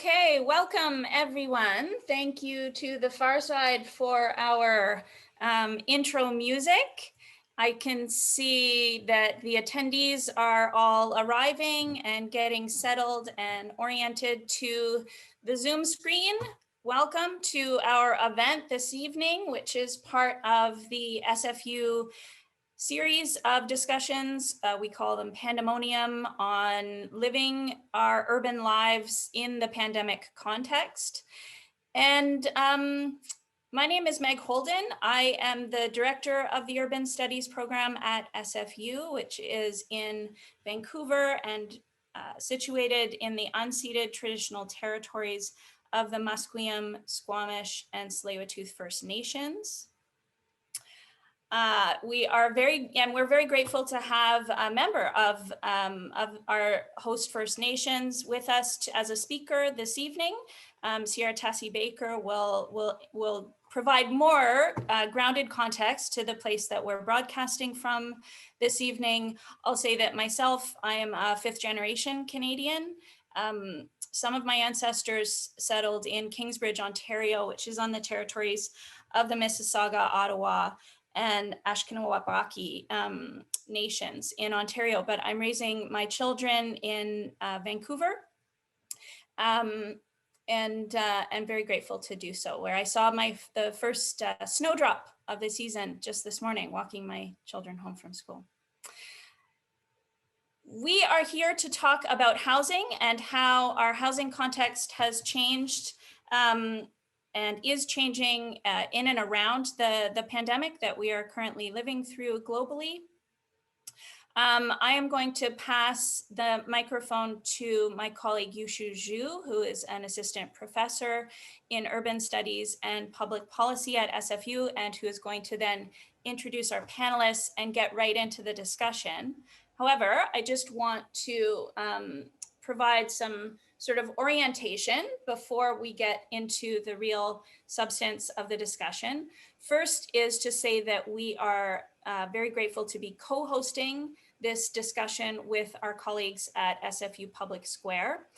Okay, welcome everyone. Thank you to the Far Side for our intro music. I can see that the attendees are all arriving and getting settled and oriented to the Zoom screen. Welcome to our event this evening, which is part of the SFU series of discussions. We call them Pandemonium, on living our urban lives in the pandemic context. And my name is Meg Holden. I am the director of the Urban Studies program at SFU, which is in Vancouver and situated in the unceded traditional territories of the Musqueam, Squamish, and Tsleil-Waututh First Nations. We're very grateful to have a member of our host First Nations with us as a speaker this evening. Sierra Tassie Baker will provide more grounded context to the place that we're broadcasting from this evening. I'll say that myself, I am a fifth generation Canadian. Some of my ancestors settled in Kingsbridge, Ontario, which is on the territories of the Mississauga, Ottawa, and Anishinaabe nations in Ontario, but I'm raising my children in Vancouver, and very grateful to do so, where I saw the first snowdrop of the season just this morning, walking my children home from school. We are here to talk about housing and how our housing context has changed and is changing in and around the pandemic that we are currently living through globally. I am going to pass the microphone to my colleague Yushu Zhu, who is an assistant professor in urban studies and public policy at SFU, and who is going to then introduce our panelists and get right into the discussion. However, I just want to provide some sort of orientation before we get into the real substance of the discussion. First is to say that we are very grateful to be co-hosting this discussion with our colleagues at SFU Public Square.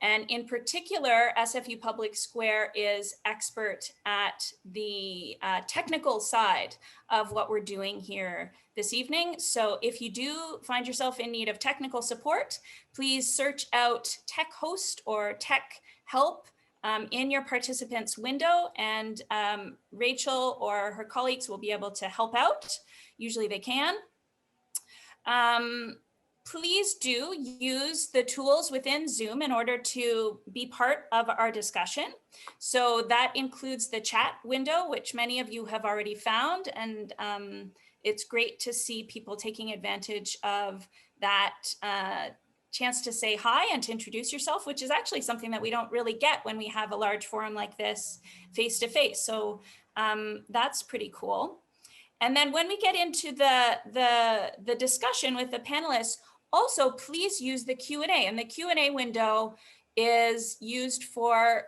And in particular, SFU Public Square is expert at the technical side of what we're doing here this evening. So if you do find yourself in need of technical support, please search out Tech Host or Tech Help in your participants window, and Rachel or her colleagues will be able to help out. Usually they can. Please do use the tools within Zoom in order to be part of our discussion. So that includes the chat window, which many of you have already found. And it's great to see people taking advantage of that chance to say hi and to introduce yourself, which is actually something that we don't really get when we have a large forum like this face to face. So that's pretty cool. And then when we get into the discussion with the panelists, also please use the Q&A. And the Q&A window is used for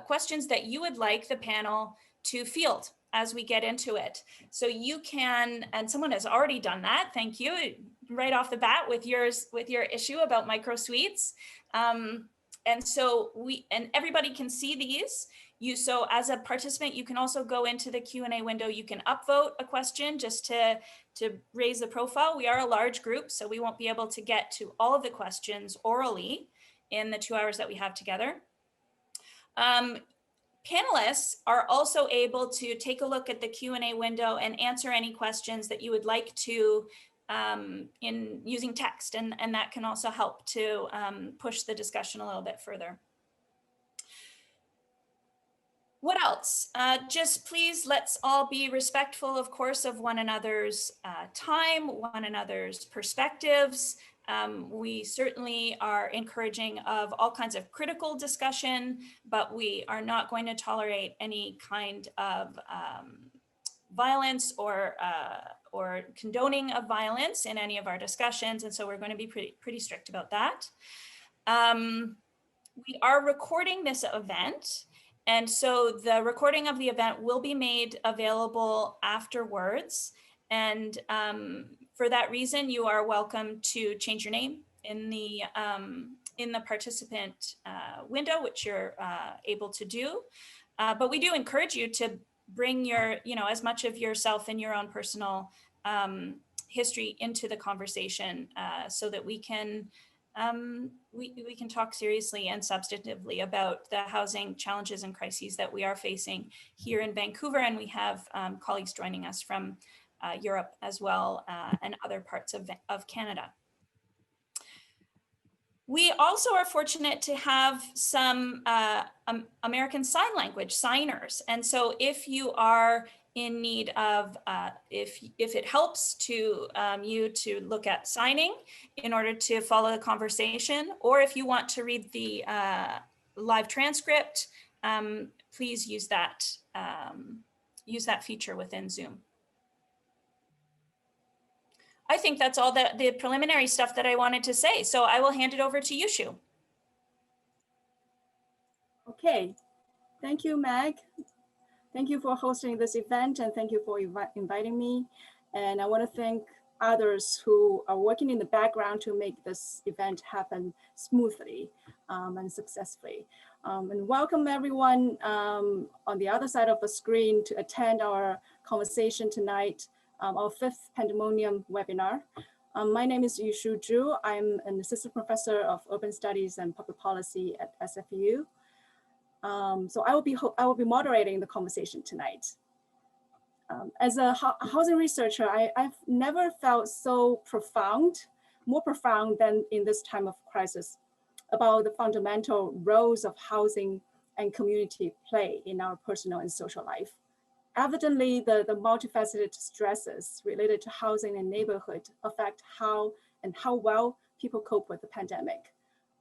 questions that you would like the panel to field as we get into it. So you can, and someone has already done that, thank you, right off the bat with your issue about micro suites. And so everybody can see these. So as a participant, you can also go into the Q&A window. You can upvote a question just to raise the profile. We are a large group, so we won't be able to get to all of the questions orally in the 2 hours that we have together. Panelists are also able to take a look at the Q&A window and answer any questions that you would like to in using text, and that can also help to push the discussion a little bit further. What else? Just please, let's all be respectful, of course, of one another's time, one another's perspectives. We certainly are encouraging of all kinds of critical discussion, but we are not going to tolerate any kind of violence or condoning of violence in any of our discussions. And so we're going to be pretty strict about that. We are recording this event. And so the recording of the event will be made available afterwards. And for that reason, you are welcome to change your name in the participant window, which you're able to do. But we do encourage you to bring your, as much of yourself and your own personal history into the conversation, so that we can we can talk seriously and substantively about the housing challenges and crises that we are facing here in Vancouver. And we have colleagues joining us from Europe as well, and other parts of Canada. We also are fortunate to have some American Sign Language signers. And so if you are in need of, if it helps to you to look at signing in order to follow the conversation, or if you want to read the live transcript, please use that feature within Zoom. I think that's all the preliminary stuff that I wanted to say. So I will hand it over to you, Shu. Okay, thank you, Meg. Thank you for hosting this event, and thank you for inviting me. And I want to thank others who are working in the background to make this event happen smoothly and successfully. And welcome everyone on the other side of the screen to attend our conversation tonight, our 5th Pandemonium webinar. My name is Yushu Zhu. I'm an assistant professor of urban studies and public policy at SFU. So I will be moderating the conversation tonight. As a housing researcher, I've never felt so more profound than in this time of crisis, about the fundamental roles of housing and community play in our personal and social life. Evidently, the multifaceted stresses related to housing and neighborhood affect how well people cope with the pandemic.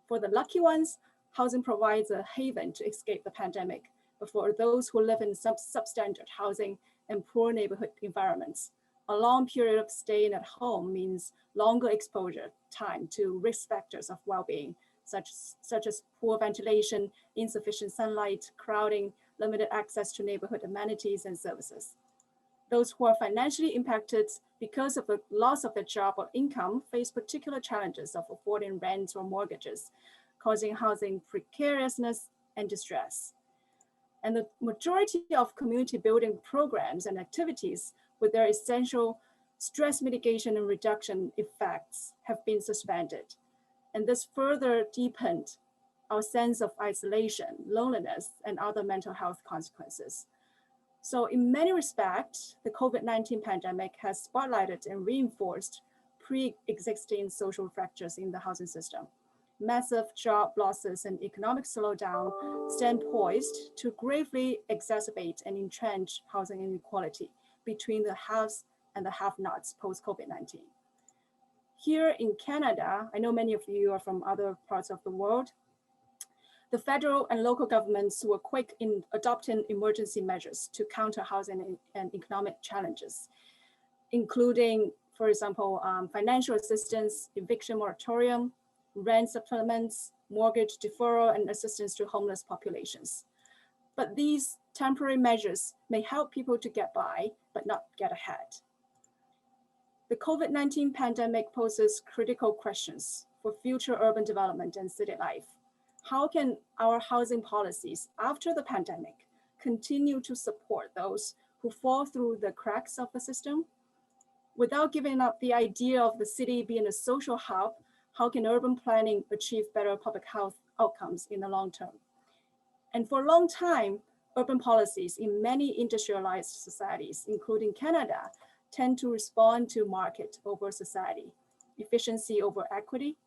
For the lucky ones, housing provides a haven to escape the pandemic, but for those who live in substandard housing and poor neighborhood environments, a long period of staying at home means longer exposure time to risk factors of well-being, such as poor ventilation, insufficient sunlight, crowding, limited access to neighborhood amenities and services. Those who are financially impacted because of the loss of their job or income face particular challenges of affording rent or mortgages, causing housing precariousness and distress. And the majority of community building programs and activities with their essential stress mitigation and reduction effects have been suspended. And this further deepened our sense of isolation, loneliness, and other mental health consequences. So in many respects, the COVID-19 pandemic has spotlighted and reinforced pre-existing social fractures in the housing system. Massive job losses and economic slowdown stand poised to gravely exacerbate and entrench housing inequality between the haves and the have-nots post-COVID-19. Here in Canada, I know many of you are from other parts of the world, the federal and local governments were quick in adopting emergency measures to counter housing and economic challenges, including, for example, financial assistance, eviction moratorium, rent supplements, mortgage deferral, and assistance to homeless populations. But these temporary measures may help people to get by, but not get ahead. The COVID-19 pandemic poses critical questions for future urban development and city life. How can our housing policies after the pandemic continue to support those who fall through the cracks of the system? Without giving up the idea of the city being a social hub, how can urban planning achieve better public health outcomes in the long term? And for a long time, urban policies in many industrialized societies, including Canada, tend to respond to market over society, efficiency over equity,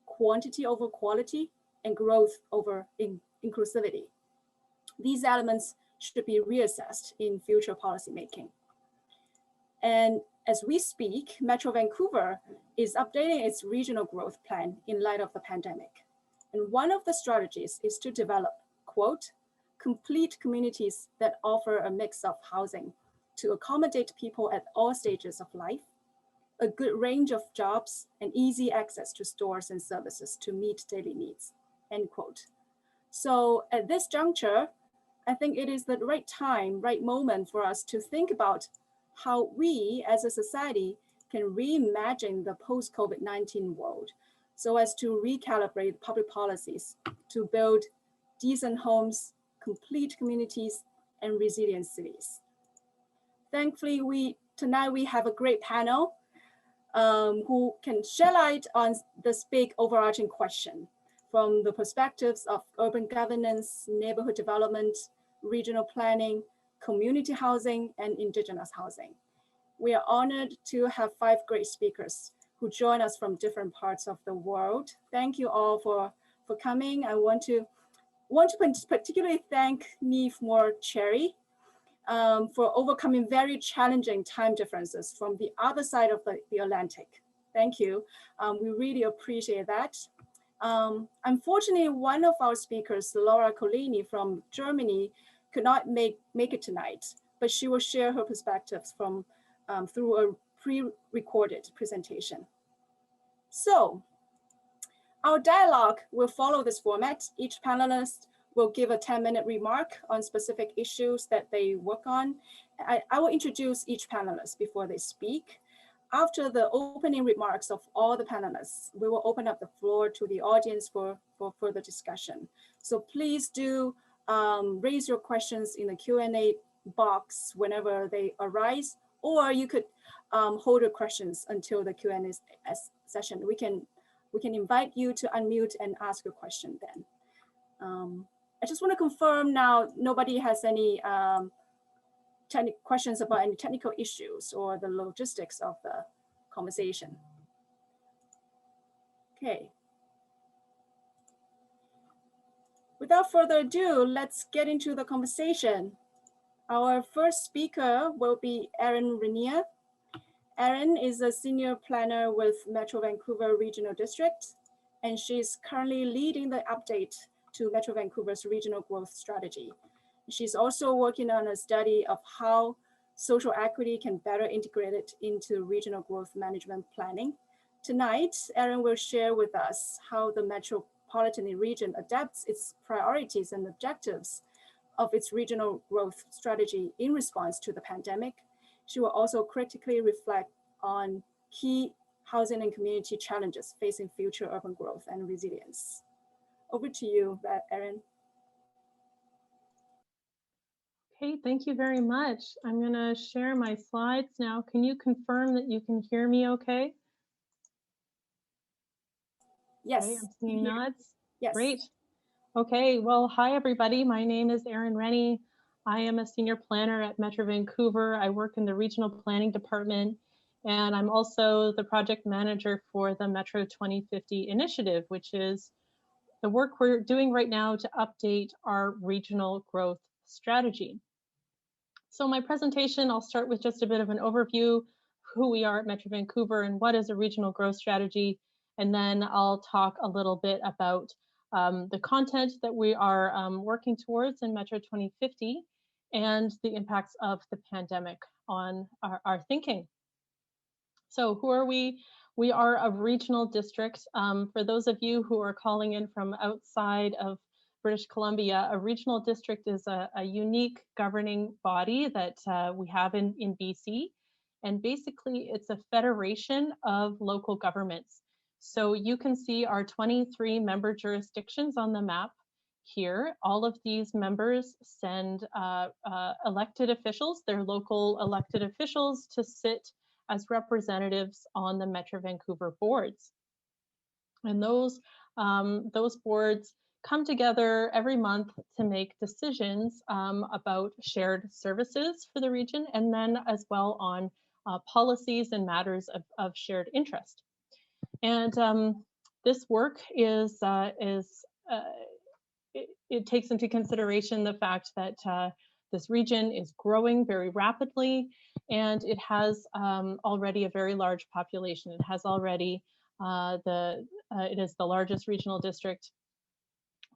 quantity over quality, and growth over inclusivity. These elements should be reassessed in future policymaking. And as we speak, Metro Vancouver is updating its regional growth plan in light of the pandemic. And one of the strategies is to develop, quote, complete communities that offer a mix of housing to accommodate people at all stages of life, a good range of jobs, and easy access to stores and services to meet daily needs, end quote. So at this juncture, I think it is the right time, right moment for us to think about how we as a society can reimagine the post-COVID-19 world so as to recalibrate public policies to build decent homes, complete communities, and resilient cities. Thankfully, tonight we have a great panel who can shed light on this big overarching question from the perspectives of urban governance, neighborhood development, regional planning, community housing, and indigenous housing. We are honored to have 5 great speakers who join us from different parts of the world. Thank you all for coming. I want to particularly thank Neve Moore-Cherry for overcoming very challenging time differences from the other side of the Atlantic. Thank you. We really appreciate that. Unfortunately, one of our speakers, Laura Collini from Germany, could not make it tonight, but she will share her perspectives from through a pre-recorded presentation. So our dialogue will follow this format. Each panelist will give a 10-minute remark on specific issues that they work on. I will introduce each panelist before they speak. After the opening remarks of all the panelists, we will open up the floor to the audience for further discussion. So please do raise your questions in the Q&A box whenever they arise, or you could hold your questions until the Q&A session. We can invite you to unmute and ask your question then. I just want to confirm now, nobody has any questions about any technical issues or the logistics of the conversation. Okay. Without further ado, let's get into the conversation. Our first speaker will be Erin Rainier. Erin is a senior planner with Metro Vancouver Regional District, and she's currently leading the update to Metro Vancouver's regional growth strategy. She's also working on a study of how social equity can better integrate it into regional growth management planning. Tonight, Erin will share with us how the metropolitan region adapts its priorities and objectives of its regional growth strategy in response to the pandemic. She will also critically reflect on key housing and community challenges facing future urban growth and resilience. Over to you, Erin. Okay, thank you very much. I'm going to share my slides now. Can you confirm that you can hear me okay? Yes. Okay, I'm seeing nods. Yes. Great. Okay, well, hi everybody. My name is Erin Rainier. I am a senior planner at Metro Vancouver. I work in the regional planning department, and I'm also the project manager for the Metro 2050 initiative, which is the work we're doing right now to update our regional growth strategy. So my presentation, I'll start with just a bit of an overview of who we are at Metro Vancouver and what is a regional growth strategy. And then I'll talk a little bit about the content that we are working towards in Metro 2050 and the impacts of the pandemic on our thinking. So who are we? We are a regional district. For those of you who are calling in from outside of British Columbia, a regional district is a unique governing body that we have in BC. And basically, it's a federation of local governments. So you can see our 23 member jurisdictions on the map here. All of these members send elected officials, their local elected officials, to sit as representatives on the Metro Vancouver boards. And those boards come together every month to make decisions about shared services for the region, and then as well on policies and matters of shared interest. And this work it takes into consideration the fact that this region is growing very rapidly, and it has already a very large population. It has already it is the largest regional district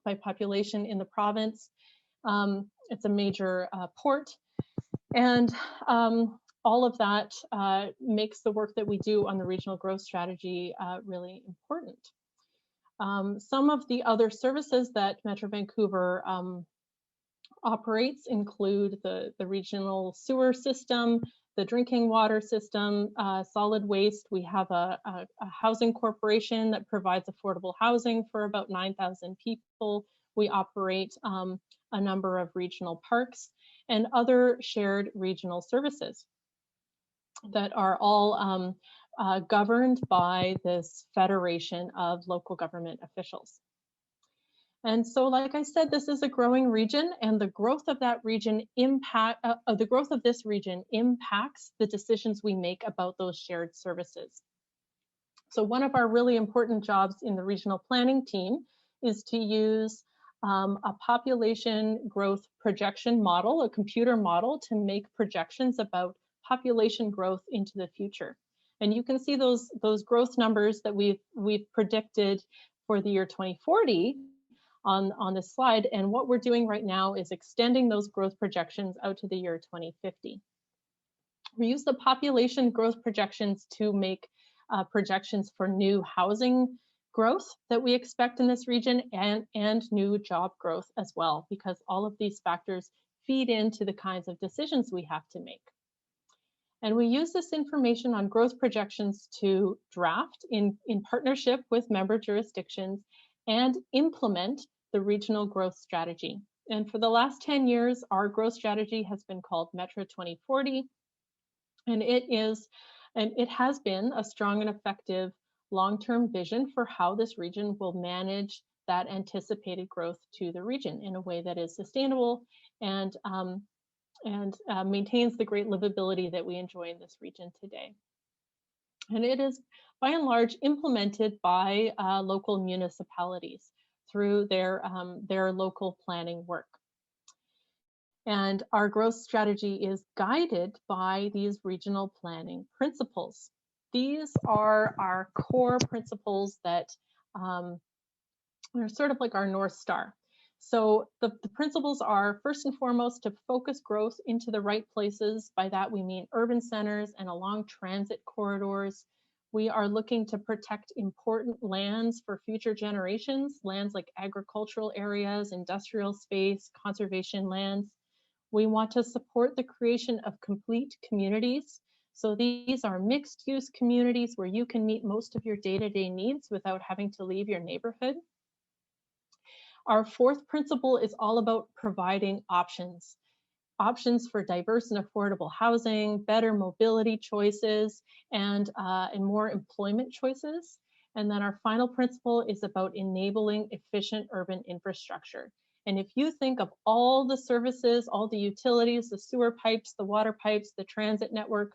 by population in the province. It's a major port, and all of that makes the work that we do on the regional growth strategy really important. Some of the other services that Metro Vancouver operates include the regional sewer system, the drinking water system, solid waste. We have a housing corporation that provides affordable housing for about 9,000 people. We operate a number of regional parks and other shared regional services that are all governed by this federation of local government officials. And so, like I said, this is a growing region, and the growth of that region the growth of this region impacts the decisions we make about those shared services. So one of our really important jobs in the regional planning team is to use a population growth projection model, a computer model, to make projections about population growth into the future. And you can see those growth numbers that we've predicted for the year 2040 on this slide. And what we're doing right now is extending those growth projections out to the year 2050. We use the population growth projections to make projections for new housing growth that we expect in this region and new job growth as well, because all of these factors feed into the kinds of decisions we have to make. And we use this information on growth projections to draft in partnership with member jurisdictions and implement the regional growth strategy. And for the last 10 years, our growth strategy has been called Metro 2040. And it has been a strong and effective long-term vision for how this region will manage that anticipated growth to the region in a way that is sustainable and maintains the great livability that we enjoy in this region today. And it is, by and large, implemented by local municipalities through their local planning work. And our growth strategy is guided by these regional planning principles. These are our core principles that are sort of like our North Star. So the principles are, first and foremost, to focus growth into the right places. By that, we mean urban centers and along transit corridors. We are looking to protect important lands for future generations, lands like agricultural areas, industrial space, conservation lands. We want to support the creation of complete communities. So these are mixed use communities where you can meet most of your day-to-day needs without having to leave your neighborhood. Our fourth principle is all about providing options for diverse and affordable housing, better mobility choices, and more employment choices. And then our final principle is about enabling efficient urban infrastructure. And if you think of all the services, all the utilities, the sewer pipes, the water pipes, the transit network,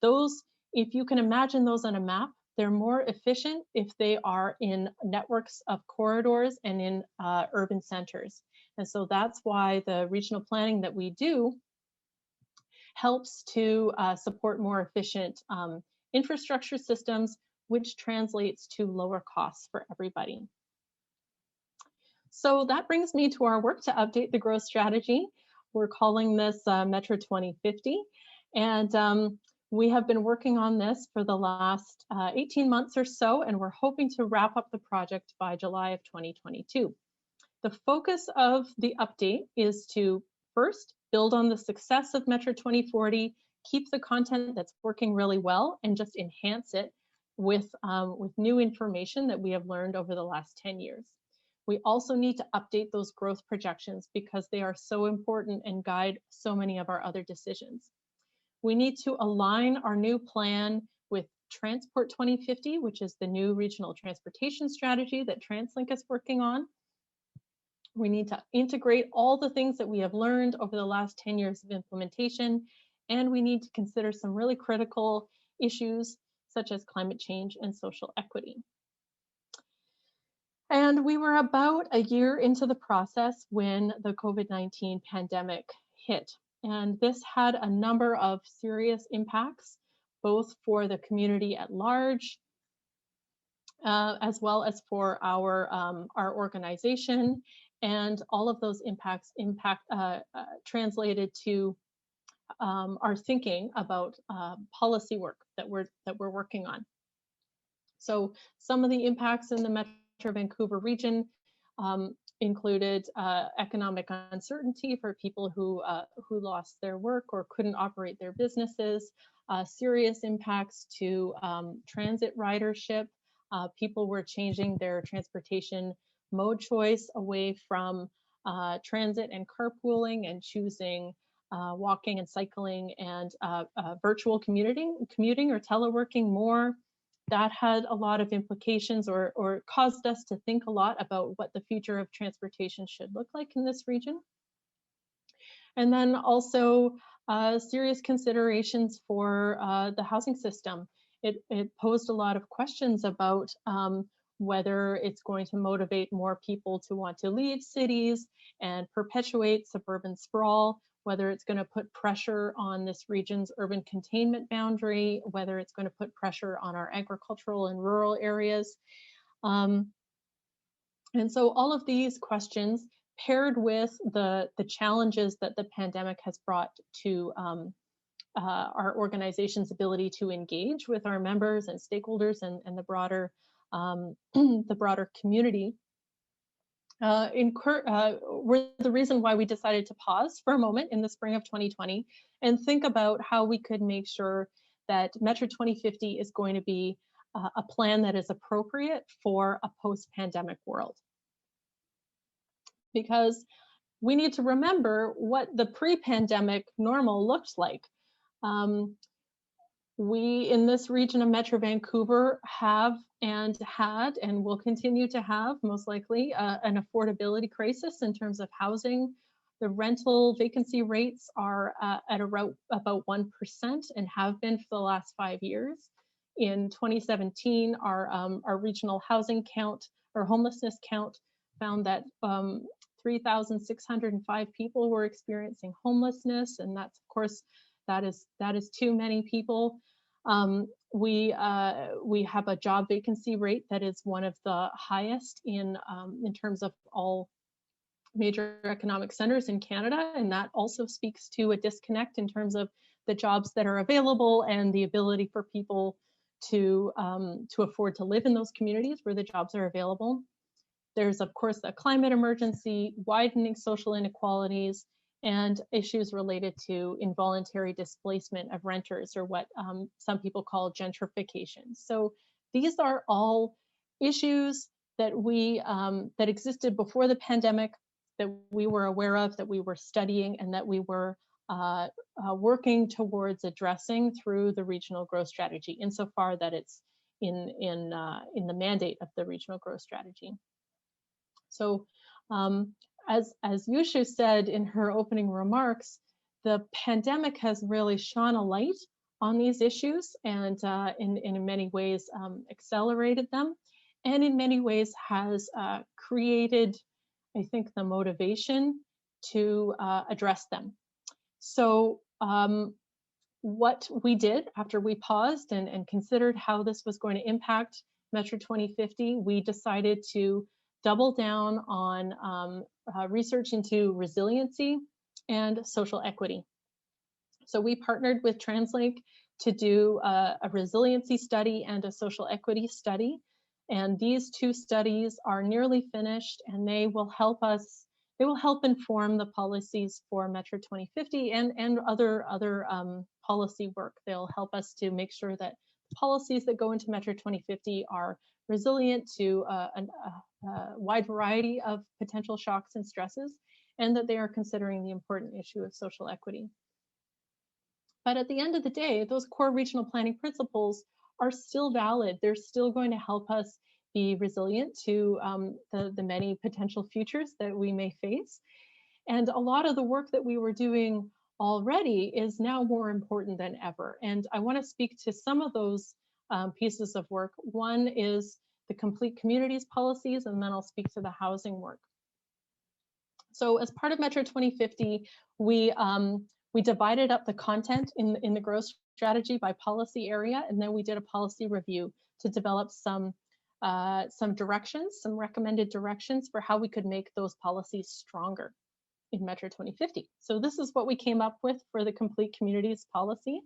those, if you can imagine those on a map, they're more efficient if they are in networks of corridors and in urban centers. And so that's why the regional planning that we do helps to support more efficient infrastructure systems, which translates to lower costs for everybody. So that brings me to our work to update the growth strategy. We're calling this Metro 2050. And we have been working on this for the last 18 months or so, and we're hoping to wrap up the project by July of 2022. The focus of the update is to first build on the success of Metro 2040, keep the content that's working really well, and just enhance it with new information that we have learned over the last 10 years. We also need to update those growth projections because they are so important and guide so many of our other decisions. We need to align our new plan with Transport 2050, which is the new regional transportation strategy that TransLink is working on. We need to integrate all the things that we have learned over the last 10 years of implementation, and we need to consider some really critical issues such as climate change and social equity. And we were about a year into the process when the COVID-19 pandemic hit. And this had a number of serious impacts, both for the community at large, as well as for our organization. And all of those impacts translated to our thinking about policy work that we're working on. So some of the impacts in the Metro Vancouver region included economic uncertainty for people who lost their work or couldn't operate their businesses, serious impacts to transit ridership. People were changing their transportation mode choice away from transit and carpooling and choosing walking and cycling and virtual commuting or teleworking more. That had a lot of implications or caused us to think a lot about what the future of transportation should look like in this region. And then also serious considerations for the housing system. It posed a lot of questions about whether it's going to motivate more people to want to leave cities and perpetuate suburban sprawl, whether it's going to put pressure on this region's urban containment boundary, whether it's going to put pressure on our agricultural and rural areas. And so all of these questions paired with the challenges that the pandemic has brought to our organization's ability to engage with our members and stakeholders and the broader community were the reason why we decided to pause for a moment in the spring of 2020 and think about how we could make sure that Metro 2050 is going to be a plan that is appropriate for a post-pandemic world. Because we need to remember what the pre-pandemic normal looked like. We in this region of Metro Vancouver have and had and will continue to have most likely an affordability crisis in terms of housing. The rental vacancy rates are at about 1% and have been for the last 5 years. In 2017, our regional housing count or homelessness count found that 3,605 people were experiencing homelessness, and that's of course that is too many people. We have a job vacancy rate that is one of the highest in terms of all major economic centers in Canada, and that also speaks to a disconnect in terms of the jobs that are available and the ability for people to afford to live in those communities where the jobs are available. There's of course a climate emergency, widening social inequalities, and issues related to involuntary displacement of renters, or what some people call gentrification. So these are all issues that that existed before the pandemic, that we were aware of, that we were studying, and that we were working towards addressing through the regional growth strategy, insofar that it's in the mandate of the regional growth strategy. So as Yushu said in her opening remarks, the pandemic has really shone a light on these issues and in many ways accelerated them, and in many ways has created, I think, the motivation to address them. So what we did after we paused and considered how this was going to impact Metro 2050, we decided to double down on research into resiliency and social equity. So we partnered with TransLink to do a resiliency study and a social equity study. And these two studies are nearly finished, and they will help inform the policies for Metro 2050 and other policy work. They'll help us to make sure that policies that go into Metro 2050 are resilient to a wide variety of potential shocks and stresses, and that they are considering the important issue of social equity. But at the end of the day, those core regional planning principles are still valid. They're still going to help us be resilient to the many potential futures that we may face. And a lot of the work that we were doing already is now more important than ever. And I want to speak to some of those pieces of work. One is the complete communities policies, and then I'll speak to the housing work. So as part of Metro 2050, we divided up the content in the growth strategy by policy area, and then we did a policy review to develop some directions, some recommended directions for how we could make those policies stronger in Metro 2050. So this is what we came up with for the complete communities policy.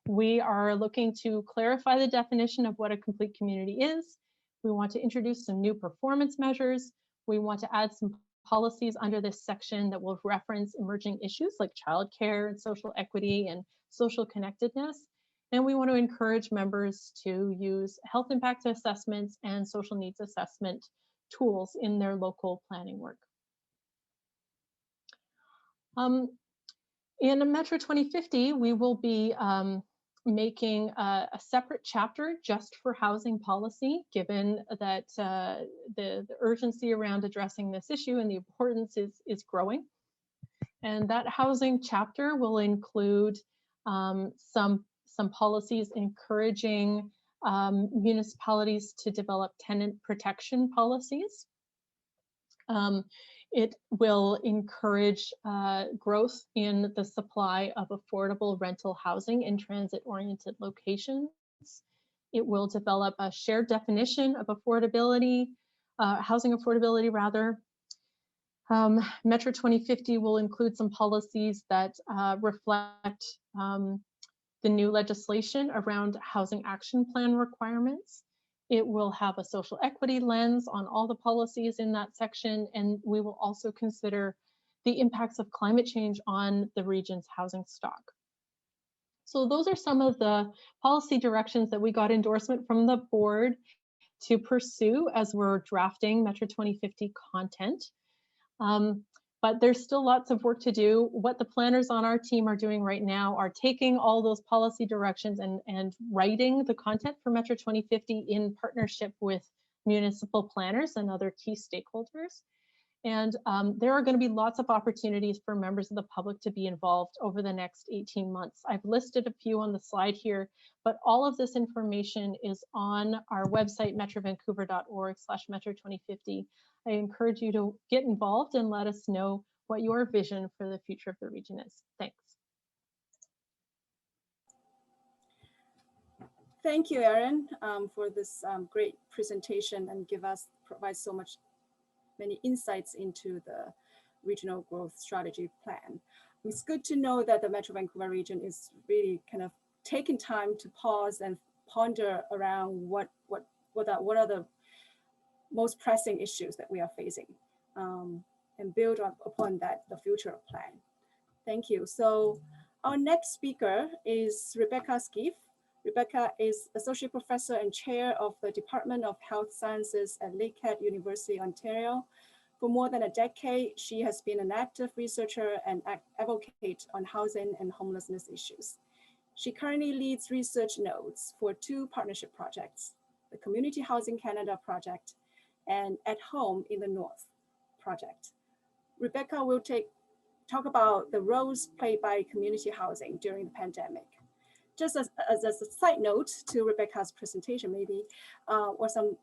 We are looking to clarify the definition of what a complete community is. We want to introduce some new performance measures. We want to add some policies under this section that will reference emerging issues like childcare and social equity and social connectedness. And we want to encourage members to use health impact assessments and social needs assessment tools in their local planning work. In Metro 2050, we will be making a separate chapter just for housing policy, given that the urgency around addressing this issue and the importance is growing. And that housing chapter will include some policies encouraging municipalities to develop tenant protection policies. It will encourage growth in the supply of affordable rental housing in transit-oriented locations. It will develop a shared definition of affordability, housing affordability rather. Metro 2050 will include some policies that reflect the new legislation around housing action plan requirements. It will have a social equity lens on all the policies in that section, and we will also consider the impacts of climate change on the region's housing stock. So those are some of the policy directions that we got endorsement from the board to pursue as we're drafting Metro 2050 content. But there's still lots of work to do. What the planners on our team are doing right now are taking all those policy directions and writing the content for Metro 2050 in partnership with municipal planners and other key stakeholders. And there are going to be lots of opportunities for members of the public to be involved over the next 18 months. I've listed a few on the slide here, but all of this information is on our website, metrovancouver.org/metro2050. I encourage you to get involved and let us know what your vision for the future of the region is. Thanks. Thank you, Erin, for this great presentation and provide so many insights into the regional growth strategy plan. It's good to know that the Metro Vancouver region is really kind of taking time to pause and ponder around what are the most pressing issues that we are facing, and build upon that, the future plan. Thank you. So our next speaker is Rebecca Skiff. Rebecca is Associate Professor and Chair of the Department of Health Sciences at Lakehead University, Ontario. For more than a decade, she has been an active researcher and advocate on housing and homelessness issues. She currently leads research nodes for 2 partnership projects, the Community Housing Canada project and At Home in the North project. Rebecca will talk about the roles played by community housing during the pandemic. Just as a side note to Rebecca's presentation, maybe, or some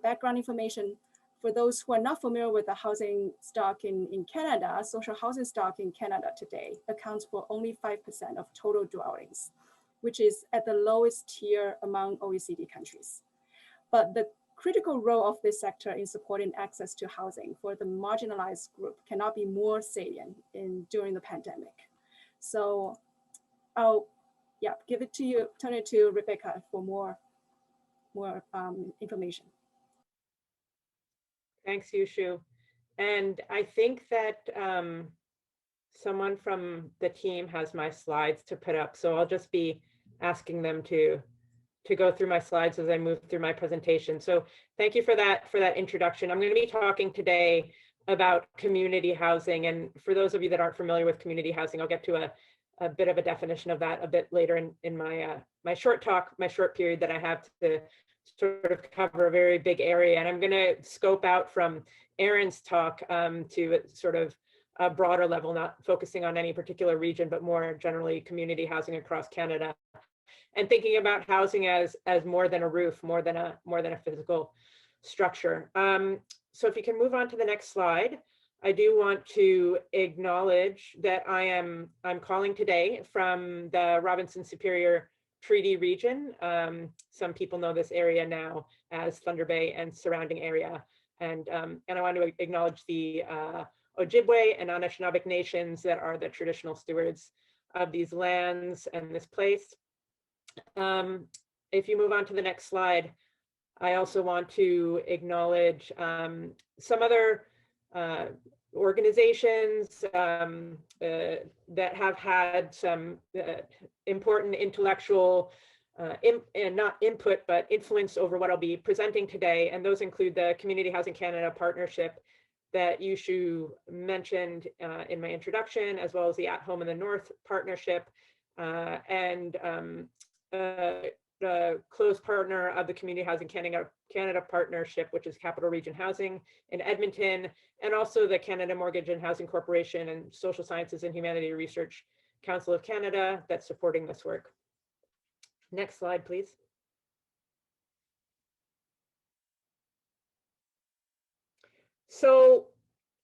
background information for those who are not familiar with the housing stock in Canada. Social housing stock in Canada today accounts for only 5% of total dwellings, which is at the lowest tier among OECD countries. But the critical role of this sector in supporting access to housing for the marginalized group cannot be more salient during the pandemic. So I'll give it to you, turn it to Rebecca for more information. Thanks, Yushu. And I think that someone from the team has my slides to put up, so I'll just be asking them to go through my slides as I move through my presentation. So thank you for that introduction. I'm going to be talking today about community housing. And for those of you that aren't familiar with community housing, I'll get to a bit of a definition of that a bit later in my my short talk, my short period that I have to sort of cover a very big area. And I'm going to scope out from Erin's talk to sort of a broader level, not focusing on any particular region, but more generally community housing across Canada, and thinking about housing as more than a roof, more than a physical structure. So if you can move on to the next slide. I do want to acknowledge that I'm calling today from the Robinson Superior Treaty region. Some people know this area now as Thunder Bay and surrounding area. And I want to acknowledge the Ojibwe and Anishinaabe nations that are the traditional stewards of these lands and this place. If you move on to the next slide, I also want to acknowledge some other organizations that have had some important intellectual and not input, but influence over what I'll be presenting today. And those include the Community Housing Canada partnership that Yushu mentioned in my introduction, as well as the At Home in the North partnership, and the close partner of the Community Housing Canada partnership, which is Capital Region Housing in Edmonton, and also the Canada Mortgage and Housing Corporation and Social Sciences and Humanity Research Council of Canada that's supporting this work. Next slide, please. So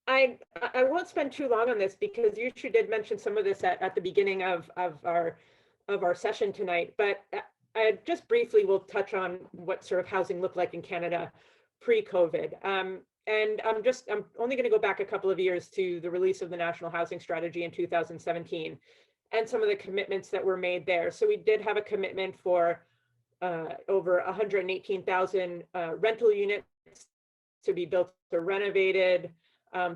I won't spend too long on this because Yushu did mention some of this at the beginning of our session tonight, but I just briefly will touch on what sort of housing looked like in Canada pre-COVID. And I'm only going to go back a couple of years to the release of the National Housing Strategy in 2017 and some of the commitments that were made there. So we did have a commitment for over 118,000 rental units to be built or renovated,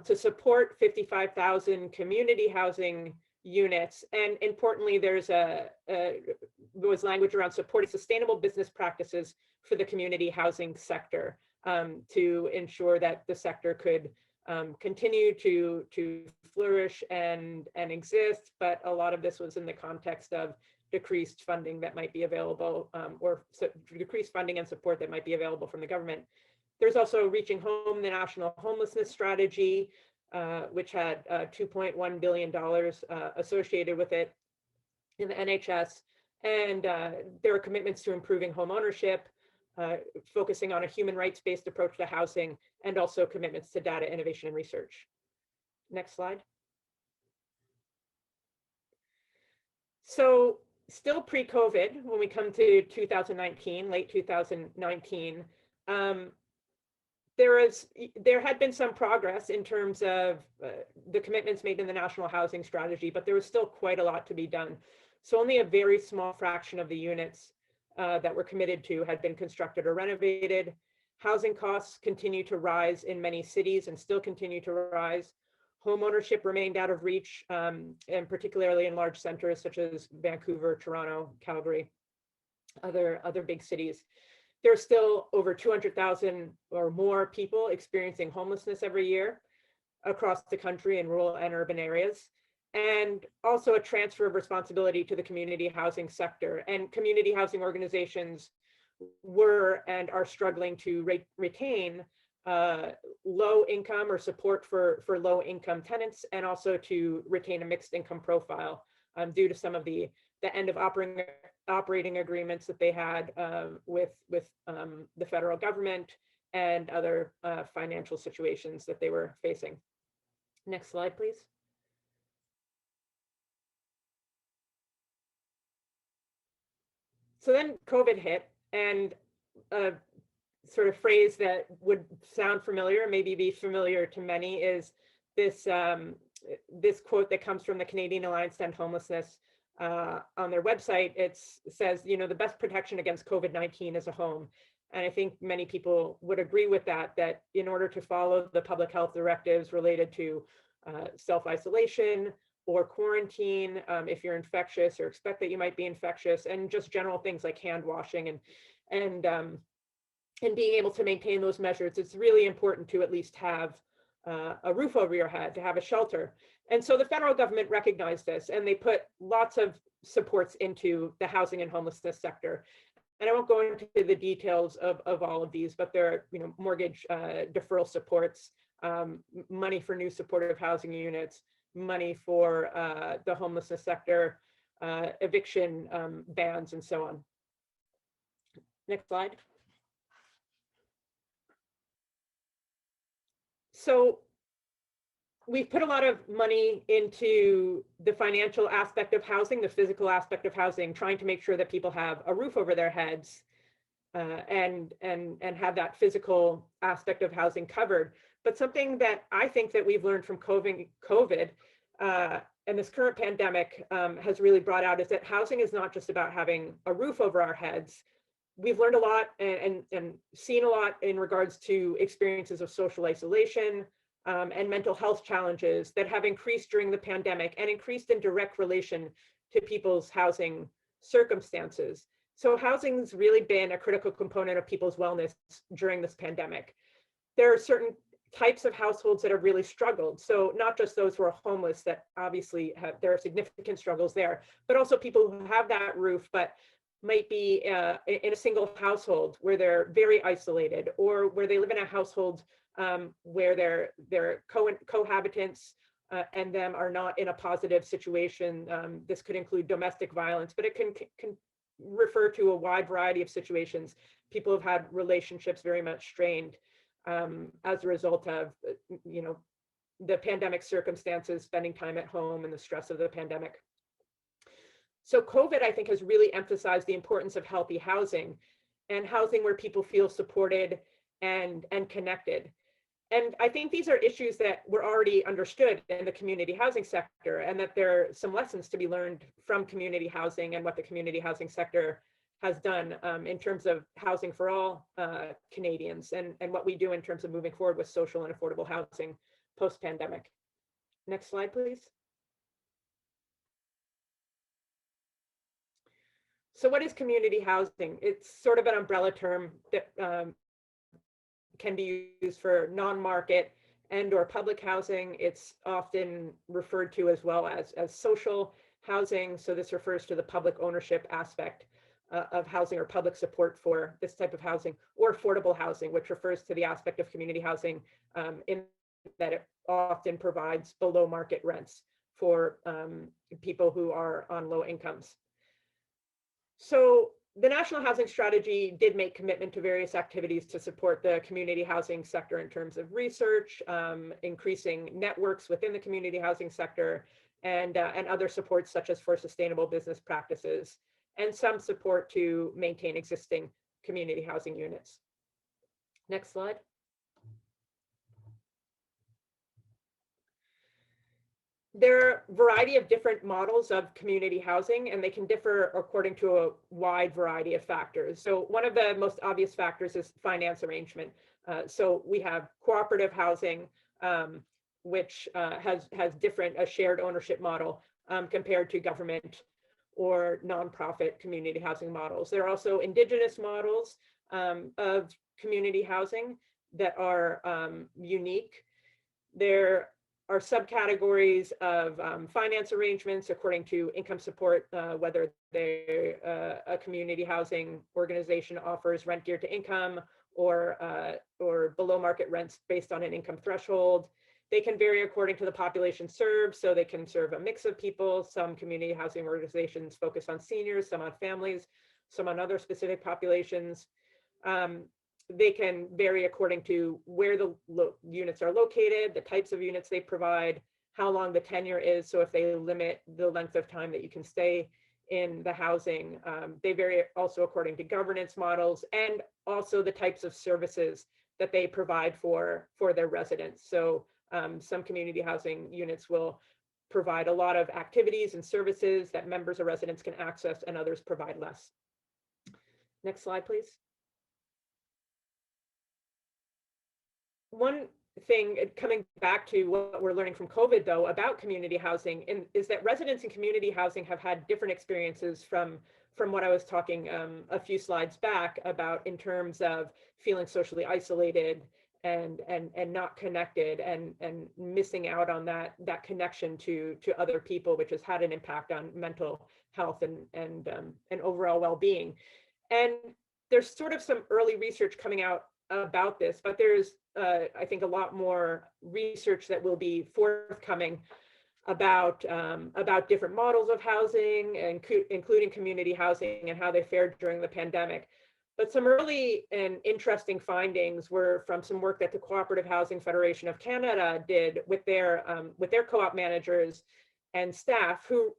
to support 55,000 community housing units. And importantly, there's there was language around supporting sustainable business practices for the community housing sector to ensure that the sector could continue to flourish and exist. But a lot of this was in the context of decreased funding that might be available, decreased funding and support that might be available from the government. There's also Reaching Home, the National Homelessness Strategy, which had $2.1 billion associated with it in the NHS. And there are commitments to improving home ownership, focusing on a human rights-based approach to housing, and also commitments to data innovation and research. Next slide. So still pre-COVID, when we come to 2019, late 2019, there had been some progress in terms of the commitments made in the National Housing Strategy, but there was still quite a lot to be done. So only a very small fraction of the units that were committed to had been constructed or renovated. Housing costs continue to rise in many cities and still continue to rise. Home ownership remained out of reach, and particularly in large centers such as Vancouver, Toronto, Calgary, other big cities. There's still over 200,000 or more people experiencing homelessness every year across the country in rural and urban areas, and also a transfer of responsibility to the community housing sector. And community housing organizations were and are struggling to retain low income or support for low income tenants, and also to retain a mixed income profile due to some of the end of operating agreements that they had with the federal government and other financial situations that they were facing. Next slide, please. So then COVID hit, and a sort of phrase that would sound familiar, maybe be familiar to many, is this this quote that comes from the Canadian Alliance to End Homelessness. On their website, it says, you know, the best protection against COVID-19 is a home. And I think many people would agree with that in order to follow the public health directives related to self-isolation or quarantine, if you're infectious or expect that you might be infectious, and just general things like hand washing and being able to maintain those measures, it's really important to at least have a roof over your head, to have a shelter. And so the federal government recognized this, and they put lots of supports into the housing and homelessness sector. And I won't go into the details of all of these, but there are, you know, mortgage deferral supports, money for new supportive housing units, money for the homelessness sector, eviction bans, and so on. Next slide. So we've put a lot of money into the financial aspect of housing, the physical aspect of housing, trying to make sure that people have a roof over their heads and have that physical aspect of housing covered. But something that I think that we've learned from COVID and this current pandemic has really brought out is that housing is not just about having a roof over our heads. We've learned a lot and seen a lot in regards to experiences of social isolation, and mental health challenges that have increased during the pandemic and increased in direct relation to people's housing circumstances. So housing's really been a critical component of people's wellness during this pandemic. There are certain types of households that have really struggled. So not just those who are homeless that obviously there are significant struggles there, but also people who have that roof, but might be in a single household where they're very isolated, or where they live in a household where their cohabitants and them are not in a positive situation. This could include domestic violence, but it can refer to a wide variety of situations. People have had relationships very much strained as a result of, the pandemic circumstances, spending time at home and the stress of the pandemic. So COVID, I think, has really emphasized the importance of healthy housing, and housing where people feel supported and connected. And I think these are issues that were already understood in the community housing sector, and that there are some lessons to be learned from community housing and what the community housing sector has done in terms of housing for all Canadians, and what we do in terms of moving forward with social and affordable housing post-pandemic. Next slide, please. So what is community housing? It's sort of an umbrella term that can be used for non-market and or public housing. It's often referred to as well as social housing. So this refers to the public ownership aspect of housing, or public support for this type of housing, or affordable housing, which refers to the aspect of community housing in that it often provides below market rents for people who are on low incomes. So the National Housing Strategy did make commitment to various activities to support the community housing sector in terms of research, increasing networks within the community housing sector, and other supports such as for sustainable business practices, and some support to maintain existing community housing units. Next slide. There are a variety of different models of community housing, and they can differ according to a wide variety of factors. So one of the most obvious factors is finance arrangement. So we have cooperative housing, which has different, a shared ownership model compared to government or nonprofit community housing models. There are also Indigenous models of community housing that are unique. There are subcategories of finance arrangements according to income support, whether a community housing organization offers rent geared to income, or below market rents based on an income threshold. They can vary according to the population served, so they can serve a mix of people. Some community housing organizations focus on seniors, some on families, some on other specific populations. They can vary according to where the units are located, the types of units they provide, how long the tenure is. So if they limit the length of time that you can stay in the housing, they vary also according to governance models, and also the types of services that they provide for their residents. So some community housing units will provide a lot of activities and services that members or residents can access, and others provide less. Next slide, please. One thing, coming back to what we're learning from COVID though about community housing, is that residents in community housing have had different experiences from what I was talking a few slides back about, in terms of feeling socially isolated and not connected, and missing out on that connection to other people, which has had an impact on mental health and overall well-being. And there's sort of some early research coming out about this, but there's I think a lot more research that will be forthcoming about different models of housing, including community housing, and how they fared during the pandemic. But some early and interesting findings were from some work that the Cooperative Housing Federation of Canada did with their co-op managers and staff, who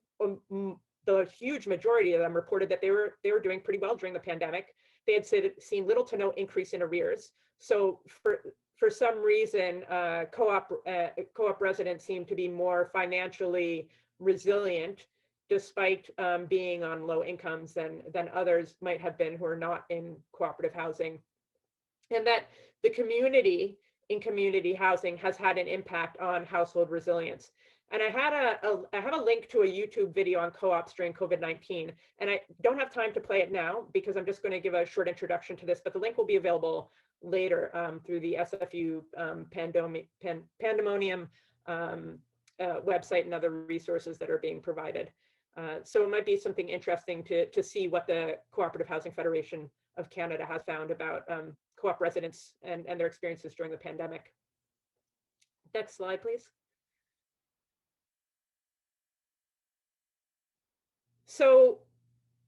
the huge majority of them reported that they were doing pretty well during the pandemic. They had seen little to no increase in arrears. So for some reason, co-op residents seem to be more financially resilient, despite being on low incomes than others might have been who are not in cooperative housing. And that the community in community housing has had an impact on household resilience. And I have a link to a YouTube video on co-ops during COVID-19, and I don't have time to play it now because I'm just going to give a short introduction to this, but the link will be available later through the SFU Pandemonium website and other resources that are being provided. So it might be something interesting to see what the Cooperative Housing Federation of Canada has found about co-op residents and their experiences during the pandemic. Next slide, please. So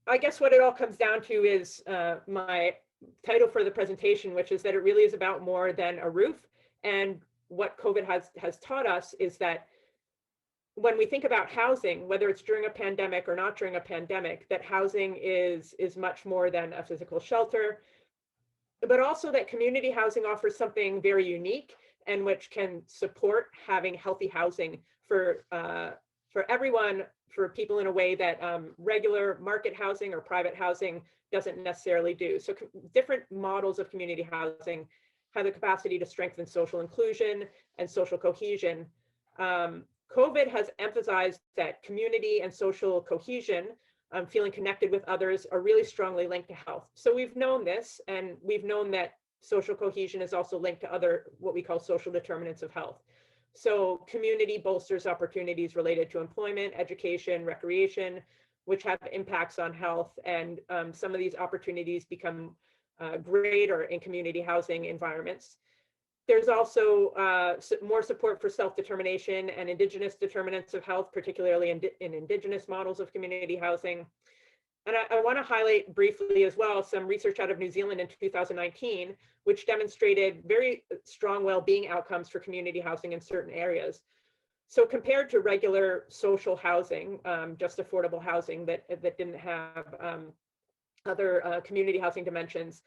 I guess what it all comes down to is my title for the presentation, which is that it really is about more than a roof. And what COVID has taught us is that when we think about housing, whether it's during a pandemic or not during a pandemic, that housing is much more than a physical shelter, but also that community housing offers something very unique and which can support having healthy housing for everyone, for people in a way that regular market housing or private housing doesn't necessarily do. So different models of community housing have the capacity to strengthen social inclusion and social cohesion. COVID has emphasized that community and social cohesion, feeling connected with others, are really strongly linked to health. So we've known this, and we've known that social cohesion is also linked to other, what we call social determinants of health. So community bolsters opportunities related to employment, education, recreation, which have impacts on health. And some of these opportunities become greater in community housing environments. There's also more support for self-determination and Indigenous determinants of health, particularly in Indigenous models of community housing. And I want to highlight briefly as well some research out of New Zealand in 2019, which demonstrated very strong well-being outcomes for community housing in certain areas. So compared to regular social housing, just affordable housing that didn't have other community housing dimensions,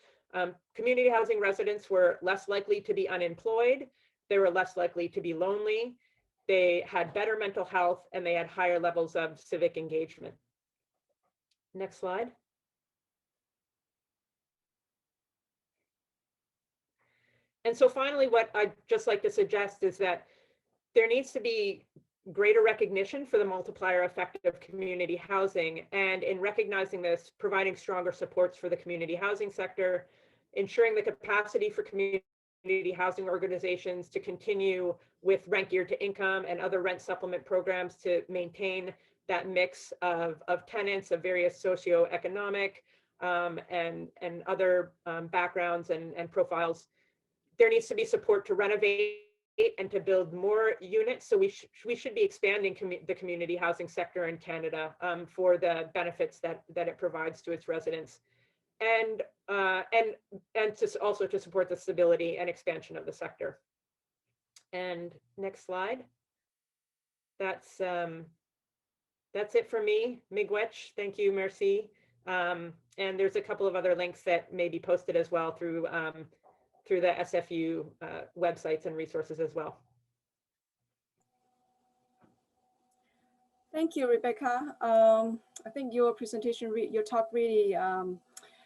community housing residents were less likely to be unemployed, they were less likely to be lonely, they had better mental health, and they had higher levels of civic engagement. Next slide. And so finally, what I'd just like to suggest is that there needs to be greater recognition for the multiplier effect of community housing, and in recognizing this, providing stronger supports for the community housing sector, ensuring the capacity for community housing organizations to continue with rent geared to income and other rent supplement programs to maintain that mix of tenants of various socioeconomic and other backgrounds and profiles. There needs to be support to renovate and to build more units. So we should be expanding the community housing sector in Canada for the benefits that it provides to its residents, and also to support the stability and expansion of the sector. And next slide. That's it for me. Miigwech, thank you, merci. And there's a couple of other links that may be posted as well through the SFU websites and resources as well. Thank you, Rebecca. I think your presentation, your talk really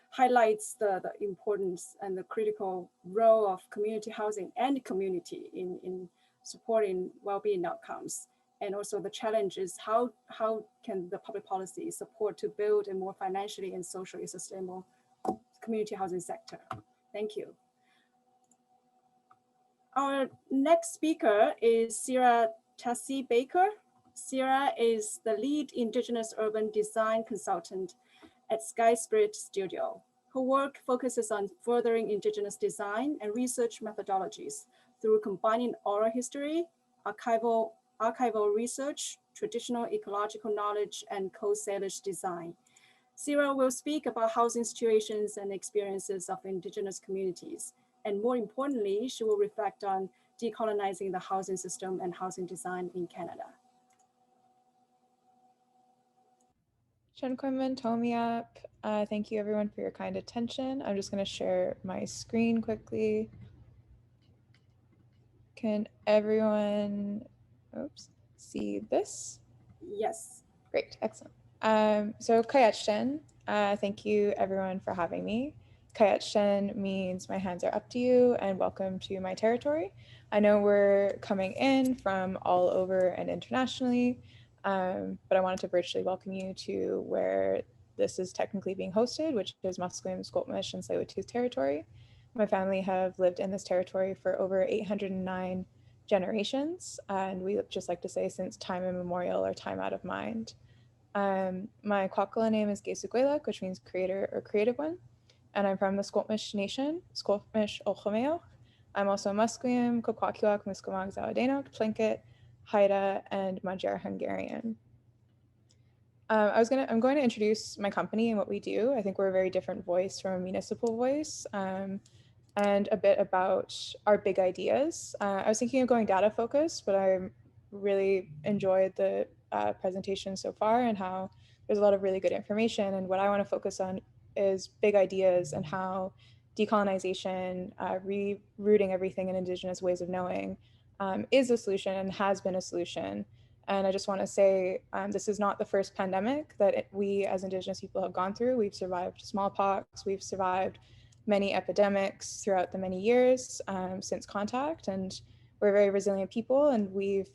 highlights the importance and the critical role of community housing and community in supporting well-being outcomes. And also the challenge is how can the public policy support to build a more financially and socially sustainable community housing sector. Thank you. Our next speaker is Sarah Tassie Baker. Sarah is the lead Indigenous urban design consultant at Sky Spirit Studio. Her work focuses on furthering Indigenous design and research methodologies through combining oral history, archival research, traditional ecological knowledge, and co-salish design. Sarah will speak about housing situations and experiences of Indigenous communities. And more importantly, she will reflect on decolonizing the housing system and housing design in Canada. Shenkwemman Tomiap, thank you everyone for your kind attention. I'm just going to share my screen quickly. Can everyone, see this? Yes. Great, excellent. So Kayachten, thank you everyone for having me. Kayetshen means my hands are up to you and welcome to my territory. I know we're coming in from all over and internationally, but I wanted to virtually welcome you to where this is technically being hosted, which is Musqueam, Squamish, and Tsleil-Waututh territory. My family have lived in this territory for over 809 generations, and we just like to say since time immemorial or time out of mind. My Kwakala name is Gesuguelak, which means creator or creative one, and I'm from the Squamish Nation, Squamish Olchomeoch. I'm also Musqueam, Kokwakiwak, Musqueamog, Zawadenok, Tlingit, Haida, and Magyar Hungarian. I'm going to introduce my company and what we do. I think we're a very different voice from a municipal voice, and a bit about our big ideas. I was thinking of going data focused, but I really enjoyed the presentation so far and how there's a lot of really good information. And what I want to focus on is big ideas and how decolonization, rerouting everything in Indigenous ways of knowing is a solution and has been a solution. And I just want to say, this is not the first pandemic that we as Indigenous people have gone through. We've survived smallpox, we've survived many epidemics throughout the many years since contact, and we're very resilient people, and we've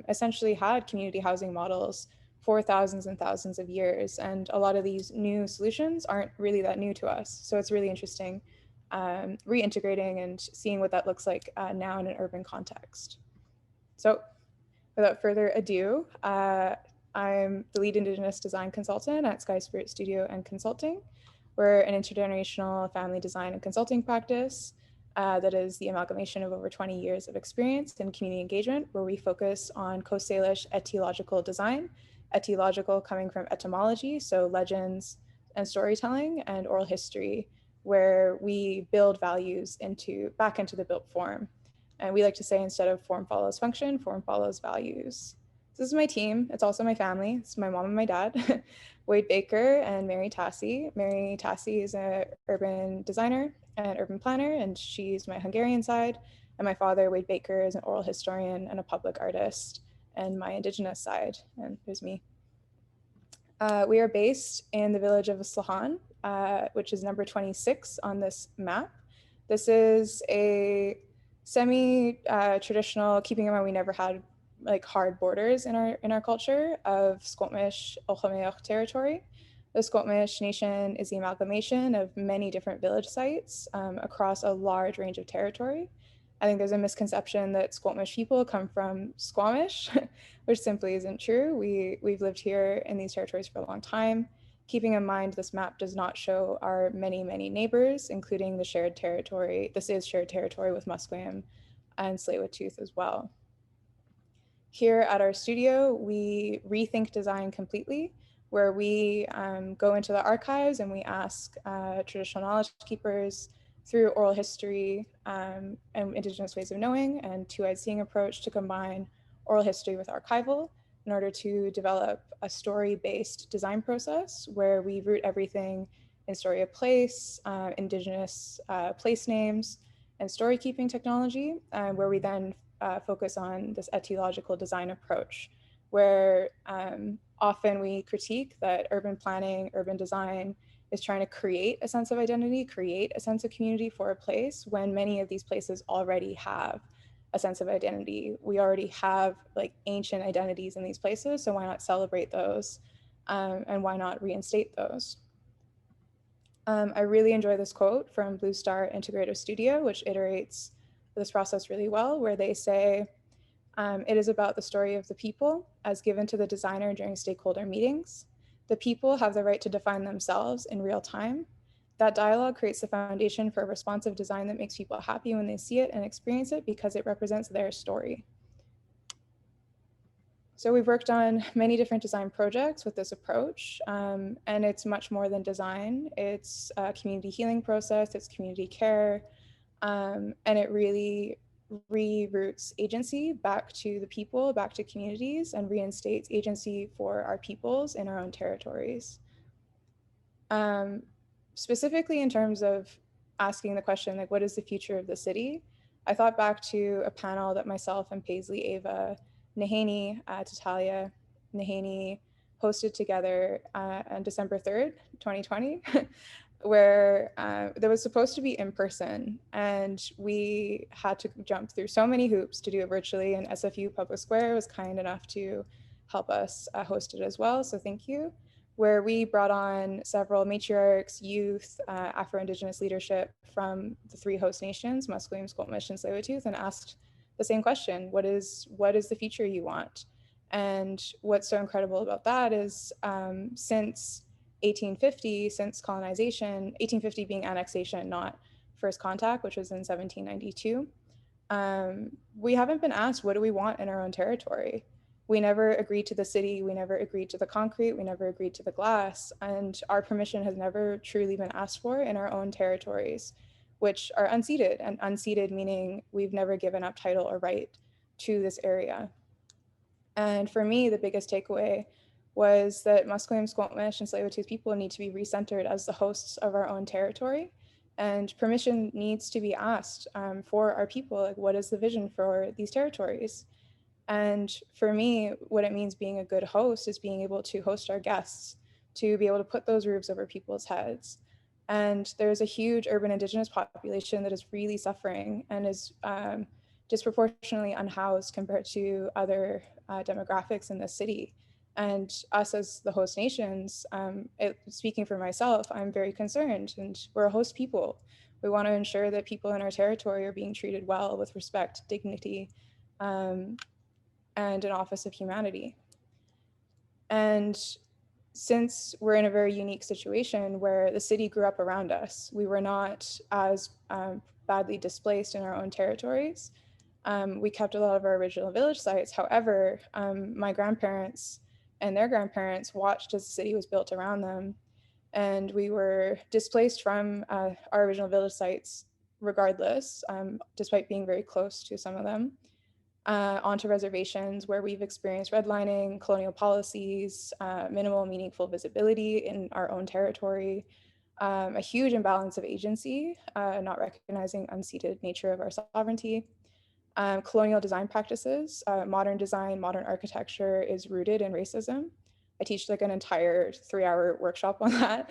essentially had community housing models for thousands and thousands of years, and a lot of these new solutions aren't really that new to us. So it's really interesting reintegrating and seeing what that looks like now in an urban context. So without further ado, I'm the lead Indigenous design consultant at Sky Spirit Studio and Consulting. We're an intergenerational family design and consulting practice that is the amalgamation of over 20 years of experience in community engagement, where we focus on Coast Salish etiological design, etiological coming from etymology, so legends and storytelling, and oral history, where we build values back into the built form. And we like to say, instead of form follows function, form follows values. This is my team. It's also my family. It's my mom and my dad, Wade Baker and Mary Tassi. Mary Tassi is an urban designer and urban planner, and she's my Hungarian side. And my father, Wade Baker, is an oral historian and a public artist, and my Indigenous side. And there's me. We are based in the village of Slahan, which is number 26 on this map. This is a semi-traditional, keeping in mind we never had like hard borders in our culture, of Squamish Olchomeoch territory. The Squamish Nation is the amalgamation of many different village sites across a large range of territory. I think there's a misconception that Squamish people come from Squamish, which simply isn't true. We've lived here in these territories for a long time. Keeping in mind, this map does not show our many, many neighbors, including the shared territory. This is shared territory with Musqueam and Tsleil-Waututh as well. Here at our studio, we rethink design completely, where we go into the archives and we ask traditional knowledge keepers through oral history and Indigenous ways of knowing and two-eyed seeing approach to combine oral history with archival in order to develop a story-based design process where we root everything in story of place, Indigenous place names, and story keeping technology, where we then focus on this etiological design approach, where often we critique that urban planning, urban design is trying to create a sense of identity, create a sense of community for a place, when many of these places already have a sense of identity. We already have like ancient identities in these places, so why not celebrate those and why not reinstate those? I really enjoy this quote from Blue Star Integrative Studio, which iterates this process really well, where they say, it is about the story of the people as given to the designer during stakeholder meetings. The people have the right to define themselves in real time. That dialogue creates the foundation for a responsive design that makes people happy when they see it and experience it because it represents their story. So we've worked on many different design projects with this approach, and it's much more than design. It's a community healing process, it's community care, and it really reroutes agency back to the people, back to communities, and reinstates agency for our peoples in our own territories. Specifically in terms of asking the question, like, what is the future of the city? I thought back to a panel that myself and Paisley Ava Nahaney, Tatalia Nahaney hosted together on December 3rd, 2020. where that was supposed to be in person, and we had to jump through so many hoops to do it virtually, and SFU Public Square was kind enough to help us host it as well, so thank you, where we brought on several matriarchs, youth, Afro-Indigenous leadership from the 3 host nations, Musqueam, Squamish, and Tsleil-Waututh, and asked the same question: what is the future you want? And what's so incredible about that is since 1850, since colonization, 1850 being annexation, not first contact, which was in 1792, we haven't been asked, what do we want in our own territory? We never agreed to the city, we never agreed to the concrete, we never agreed to the glass, and our permission has never truly been asked for in our own territories, which are unceded, and unceded meaning we've never given up title or right to this area. And for me, the biggest takeaway was that Musqueam, Squamish, and Tsleil-Waututh people need to be recentered as the hosts of our own territory. And permission needs to be asked for our people. Like, what is the vision for these territories? And for me, what it means being a good host is being able to host our guests, to be able to put those roofs over people's heads. And there's a huge urban Indigenous population that is really suffering and is disproportionately unhoused compared to other demographics in the city. And us as the host nations, speaking for myself, I'm very concerned, and we're a host people. We want to ensure that people in our territory are being treated well with respect, dignity, and an office of humanity. And since we're in a very unique situation where the city grew up around us, we were not as badly displaced in our own territories. We kept a lot of our original village sites. However, my grandparents and their grandparents watched as the city was built around them, and we were displaced from our original village sites regardless, despite being very close to some of them, onto reservations where we've experienced redlining, colonial policies, minimal meaningful visibility in our own territory, a huge imbalance of agency, not recognizing unceded nature of our sovereignty, colonial design practices, modern design, modern architecture is rooted in racism. I teach like an entire 3-hour workshop on that.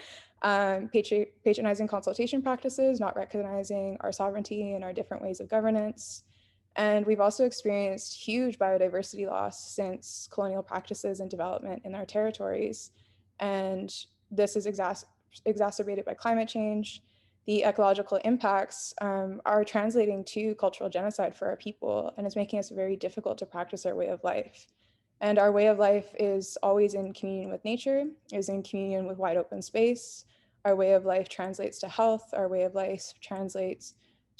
Patronizing consultation practices, not recognizing our sovereignty and our different ways of governance. And we've also experienced huge biodiversity loss since colonial practices and development in our territories. And this is exacerbated by climate change. The ecological impacts are translating to cultural genocide for our people, and it's making us very difficult to practice our way of life. And our way of life is always in communion with nature, is in communion with wide open space. Our way of life translates to health. Our way of life translates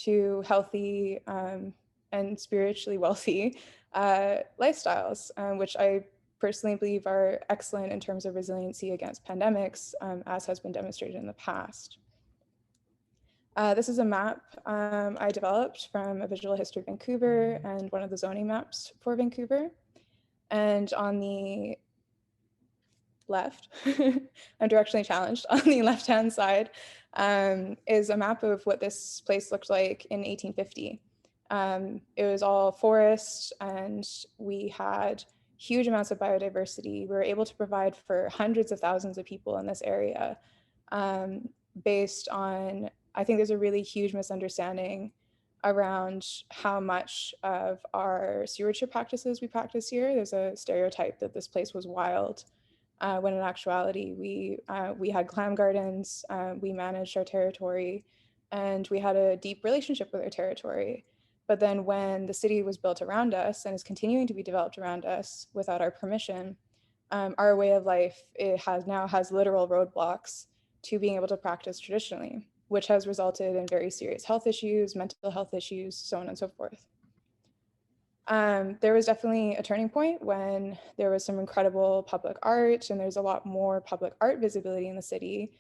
to healthy and spiritually wealthy lifestyles, which I personally believe are excellent in terms of resiliency against pandemics, as has been demonstrated in the past. This is a map I developed from a visual history of Vancouver and one of the zoning maps for Vancouver. And on the left, I'm directionally challenged, on the left-hand side is a map of what this place looked like in 1850. It was all forest, and we had huge amounts of biodiversity. We were able to provide for hundreds of thousands of people in this area based on, I think there's a really huge misunderstanding around how much of our stewardship practices we practice here. There's a stereotype that this place was wild, when in actuality we had clam gardens, we managed our territory, and we had a deep relationship with our territory. But then when the city was built around us and is continuing to be developed around us without our permission, our way of life now has literal roadblocks to being able to practice traditionally, which has resulted in very serious health issues, mental health issues, so on and so forth. There was definitely a turning point when there was some incredible public art, and there's a lot more public art visibility in the city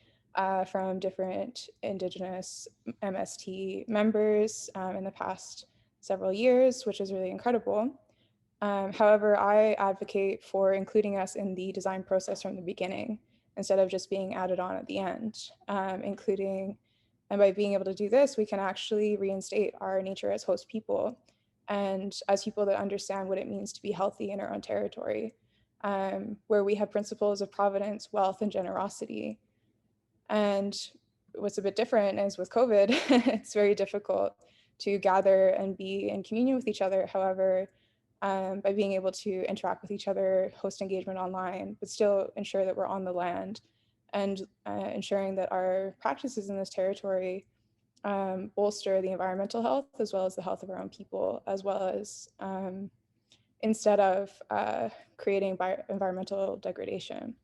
from different Indigenous MST members in the past several years, which is really incredible. However, I advocate for including us in the design process from the beginning, instead of just being added on at the end, and by being able to do this, we can actually reinstate our nature as host people and as people that understand what it means to be healthy in our own territory, where we have principles of providence, wealth, and generosity. And what's a bit different is with COVID, it's very difficult to gather and be in communion with each other. However, by being able to interact with each other, host engagement online, but still ensure that we're on the land, and ensuring that our practices in this territory bolster the environmental health as well as the health of our own people, as well as instead of creating environmental degradation.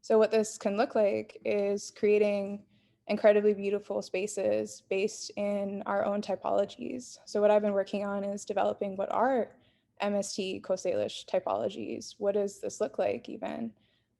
So what this can look like is creating incredibly beautiful spaces based in our own typologies. So what I've been working on is developing what are MST Coast Salish typologies. What does this look like even?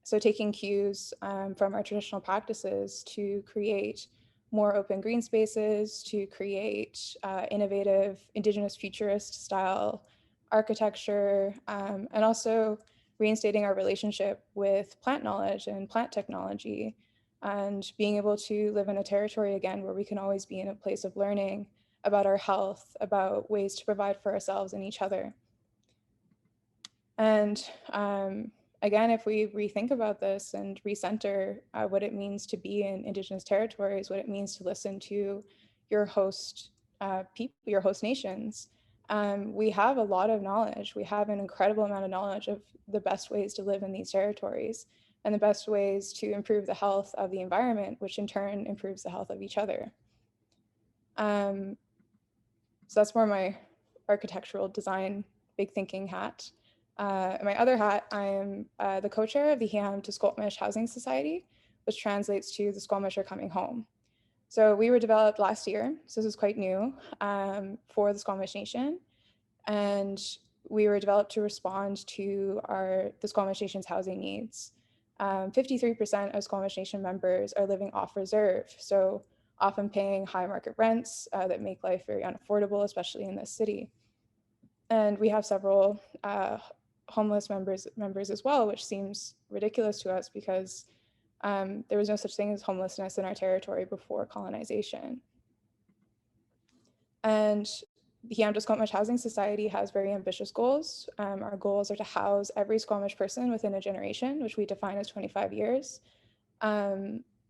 So taking cues from our traditional practices to create more open green spaces, to create innovative Indigenous futurist style architecture, and also reinstating our relationship with plant knowledge and plant technology, and being able to live in a territory again where we can always be in a place of learning about our health, about ways to provide for ourselves and each other. And again, if we rethink about this and recenter what it means to be in Indigenous territories, what it means to listen to your host people, your host nations, we have a lot of knowledge. We have an incredible amount of knowledge of the best ways to live in these territories and the best ways to improve the health of the environment, which in turn improves the health of each other. So that's more my architectural design, big thinking hat. My other hat, I am the co-chair of the Hiam to Squamish Housing Society, which translates to the Squamish are coming home. So we were developed last year, so this is quite new for the Squamish Nation. And we were developed to respond to the Squamish Nation's housing needs. 53% of Squamish Nation members are living off reserve, so often paying high market rents that make life very unaffordable, especially in this city. And we have several homeless members as well, which seems ridiculous to us because there was no such thing as homelessness in our territory before colonization. And the Hiam to Squamish Housing Society has very ambitious goals. Our goals are to house every Squamish person within a generation, which we define as 25 years,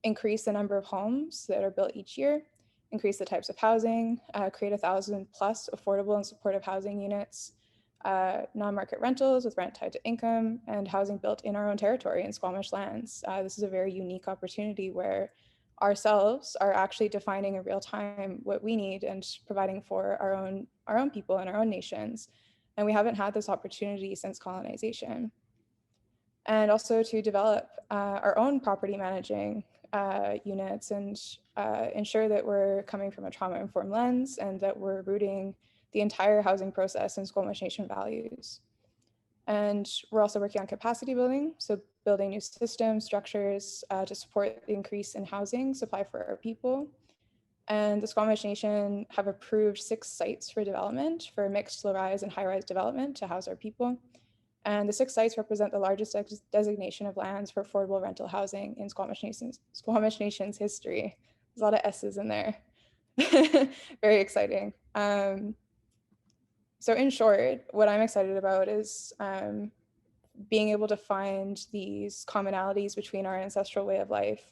increase the number of homes that are built each year, increase the types of housing, create 1,000 plus affordable and supportive housing units, non-market rentals with rent tied to income, and housing built in our own territory in Squamish lands. This is a very unique opportunity where ourselves are actually defining in real time what we need and providing for our own people and our own nations. And we haven't had this opportunity since colonization. And also to develop our own property managing units and ensure that we're coming from a trauma-informed lens and that we're rooting the entire housing process in Squamish Nation values. And we're also working on capacity building, so building new systems, structures to support the increase in housing supply for our people. And the Squamish Nation have approved 6 sites for development for mixed low-rise and high-rise development to house our people. And the 6 sites represent the largest designation of lands for affordable rental housing in Squamish Nation's history. There's a lot of S's in there. Very exciting. So in short, what I'm excited about is being able to find these commonalities between our ancestral way of life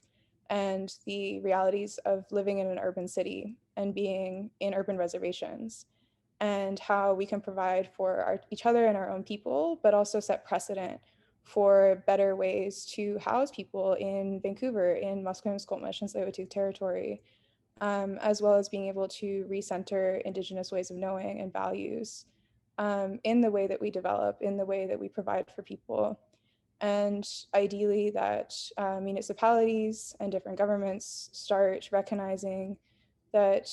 and the realities of living in an urban city and being in urban reservations, and how we can provide for each other and our own people, but also set precedent for better ways to house people in Vancouver, in Musqueam, Squamish, and Tsleil-Waututh territory, as well as being able to recenter Indigenous ways of knowing and values in the way that we develop, in the way that we provide for people. And ideally that municipalities and different governments start recognizing that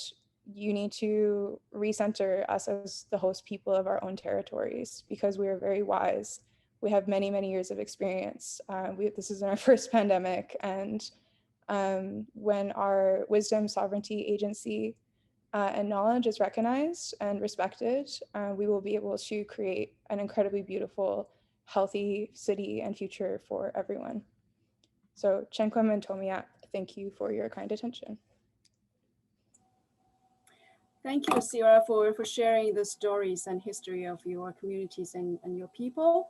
you need to recenter us as the host people of our own territories, because we are very wise. We have many, many years of experience. This is our first pandemic, and when our wisdom, sovereignty, agency, and knowledge is recognized and respected, we will be able to create an incredibly beautiful, healthy city and future for everyone. So Chenkwem and Tomiak, thank you for your kind attention. Thank you, Sarah, for sharing the stories and history of your communities and your people,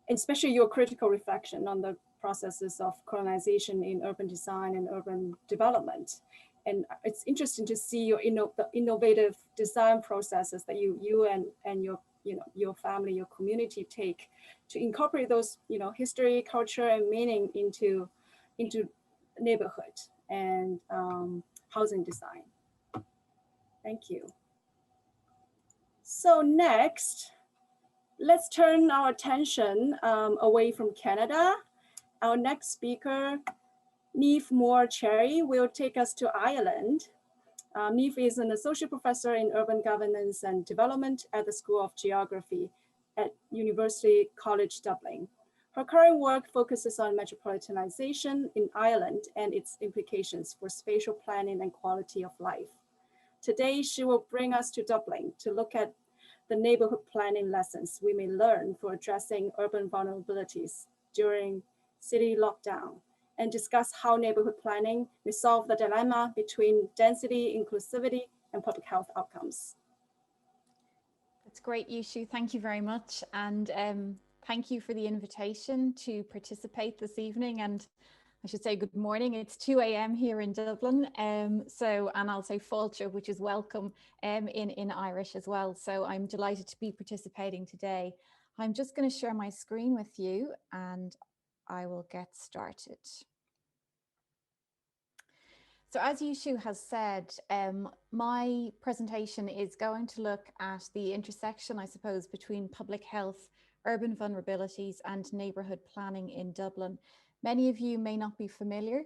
especially your critical reflection on the processes of colonization in urban design and urban development. And it's interesting to see your the innovative design processes that you and your your family, your community take to incorporate those history, culture, and meaning into neighborhood and housing design. Thank you. So next, let's turn our attention away from Canada. Our next speaker, Niamh Moore-Cherry, will take us to Ireland. Niamh is an associate professor in urban governance and development at the School of Geography at University College Dublin. Her current work focuses on metropolitanization in Ireland and its implications for spatial planning and quality of life. Today, she will bring us to Dublin to look at the neighborhood planning lessons we may learn for addressing urban vulnerabilities during city lockdown, and discuss how neighborhood planning may solve the dilemma between density, inclusivity, and public health outcomes. That's great, Yushu. Thank you very much. And thank you for the invitation to participate this evening. And I should say good morning. It's 2 a.m. here in Dublin. And I'll say Fáilte, which is welcome in Irish as well. So I'm delighted to be participating today. I'm just going to share my screen with you and I will get started. So as Yushu has said, my presentation is going to look at the intersection, I suppose, between public health, urban vulnerabilities, and neighbourhood planning in Dublin. Many of you may not be familiar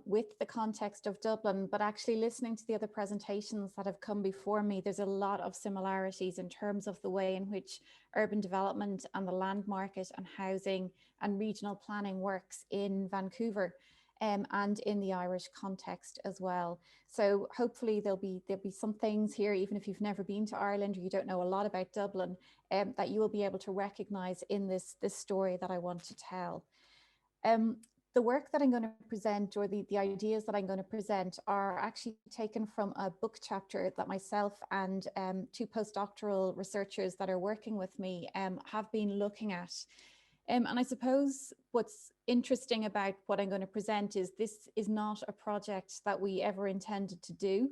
with the context of Dublin, but actually listening to the other presentations that have come before me, there's a lot of similarities in terms of the way in which urban development and the land market and housing and regional planning works in Vancouver. And in the Irish context as well. So hopefully there'll be some things here, even if you've never been to Ireland or you don't know a lot about Dublin, that you will be able to recognise in this story that I want to tell. The work that I'm going to present, or the ideas that I'm going to present, are actually taken from a book chapter that myself and two postdoctoral researchers that are working with me have been looking at. And I suppose what's interesting about what I'm going to present is this is not a project that we ever intended to do.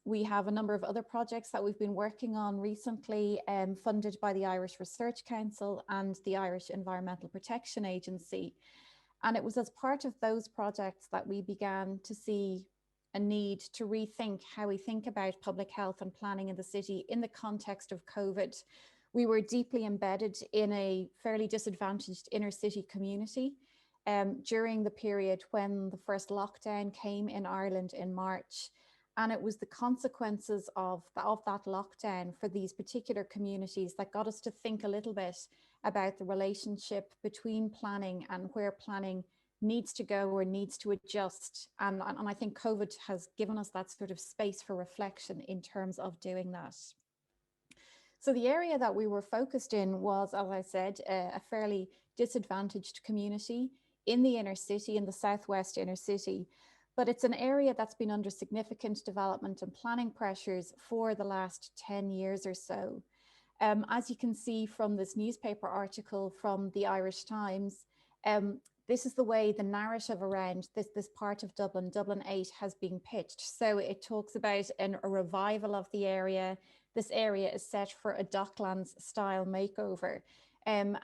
We have a number of other projects that we've been working on recently, funded by the Irish Research Council and the Irish Environmental Protection Agency. And it was as part of those projects that we began to see a need to rethink how we think about public health and planning in the city in the context of COVID. We were deeply embedded in a fairly disadvantaged inner city community during the period when the first lockdown came in Ireland in March. And it was the consequences of that lockdown for these particular communities that got us to think a little bit about the relationship between planning and where planning needs to go or needs to adjust. And I think COVID has given us that sort of space for reflection in terms of doing that. So the area that we were focused in was, as I said, a fairly disadvantaged community in the inner city, in the southwest inner city. But it's an area that's been under significant development and planning pressures for the last 10 years or so. As you can see from this newspaper article from the Irish Times, this is the way the narrative around this part of Dublin, Dublin 8, has been pitched. So it talks about a revival of the area. This area is set for a Docklands style makeover. And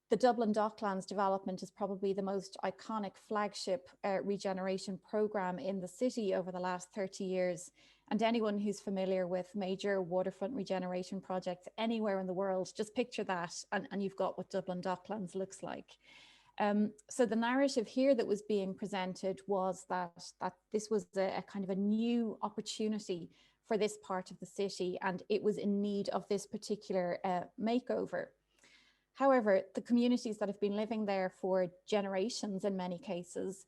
the Dublin Docklands development is probably the most iconic flagship regeneration program in the city over the last 30 years. And anyone who's familiar with major waterfront regeneration projects anywhere in the world, just picture that and you've got what Dublin Docklands looks like. So the narrative here that was being presented was that this was a kind of a new opportunity for this part of the city, and it was in need of this particular makeover. However, the communities that have been living there for generations in many cases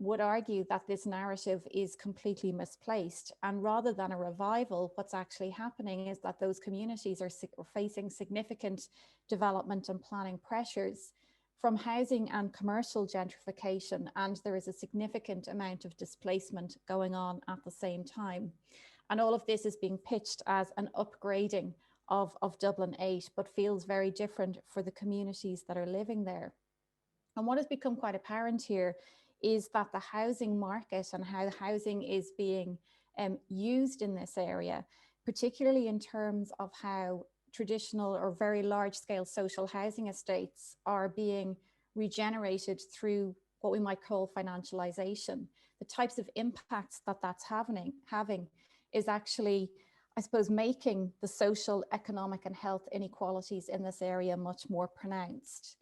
would argue that this narrative is completely misplaced. And rather than a revival, what's actually happening is that those communities are facing significant development and planning pressures from housing and commercial gentrification, and there is a significant amount of displacement going on at the same time. And all of this is being pitched as an upgrading of Dublin 8, but feels very different for the communities that are living there. And what has become quite apparent here is that the housing market and how housing is being used in this area, particularly in terms of how traditional or very large scale social housing estates are being regenerated through what we might call financialization. The types of impacts that that's having is actually, I suppose, making the social, economic and health inequalities in this area much more pronounced.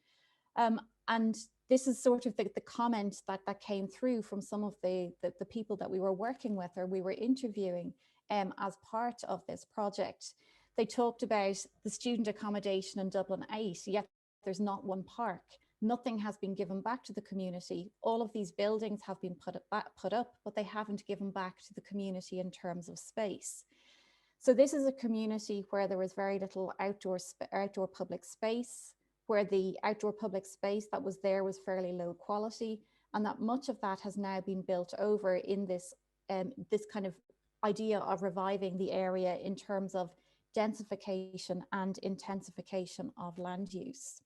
And this is sort of the comment that came through from some of the people that we were working with or we were interviewing as part of this project. They talked about the student accommodation in Dublin 8, yet there's not one park. Nothing has been given back to the community. All of these buildings have been put up, but they haven't given back to the community in terms of space. So this is a community where there was very little outdoor public space, where the outdoor public space that was there was fairly low quality, and that much of that has now been built over in this, this kind of idea of reviving the area in terms of densification and intensification of land use.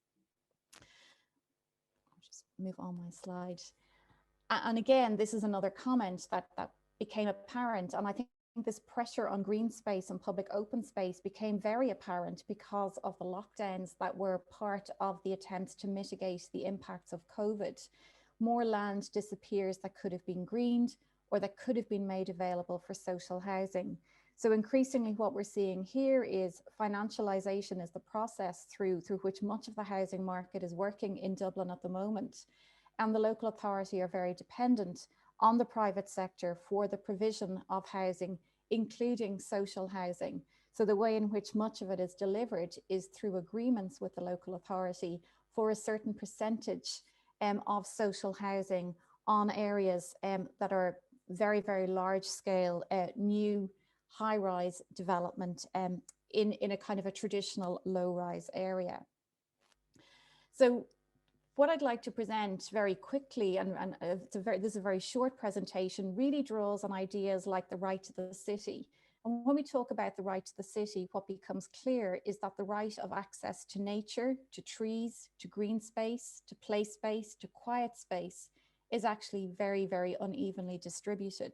I'll just move on my slide. And again, this is another comment that became apparent, and I think this pressure on green space and public open space became very apparent because of the lockdowns that were part of the attempts to mitigate the impacts of COVID. More land disappears that could have been greened or that could have been made available for social housing. So increasingly what we're seeing here is financialization is the process through which much of the housing market is working in Dublin at the moment. And the local authority are very dependent on the private sector for the provision of housing, including social housing. So the way in which much of it is delivered is through agreements with the local authority for a certain percentage of social housing on areas that are very, very large scale, new high-rise development in a kind of a traditional low-rise area. So what I'd like to present very quickly, and this is a very short presentation, really draws on ideas like the right to the city. And when we talk about the right to the city, what becomes clear is that the right of access to nature, to trees, to green space, to play space, to quiet space is actually very, very unevenly distributed.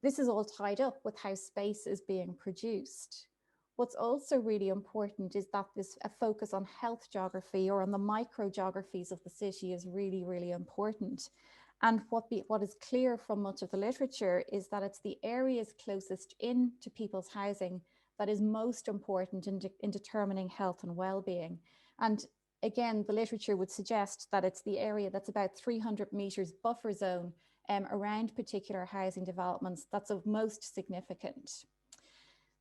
This is all tied up with how space is being produced. What's also really important is that a focus on health geography or on the micro geographies of the city is really, really important. And what is clear from much of the literature is that it's the areas closest in to people's housing that is most important in determining health and well-being. And again, the literature would suggest that it's the area that's about 300 meters buffer zone around particular housing developments that's of most significant.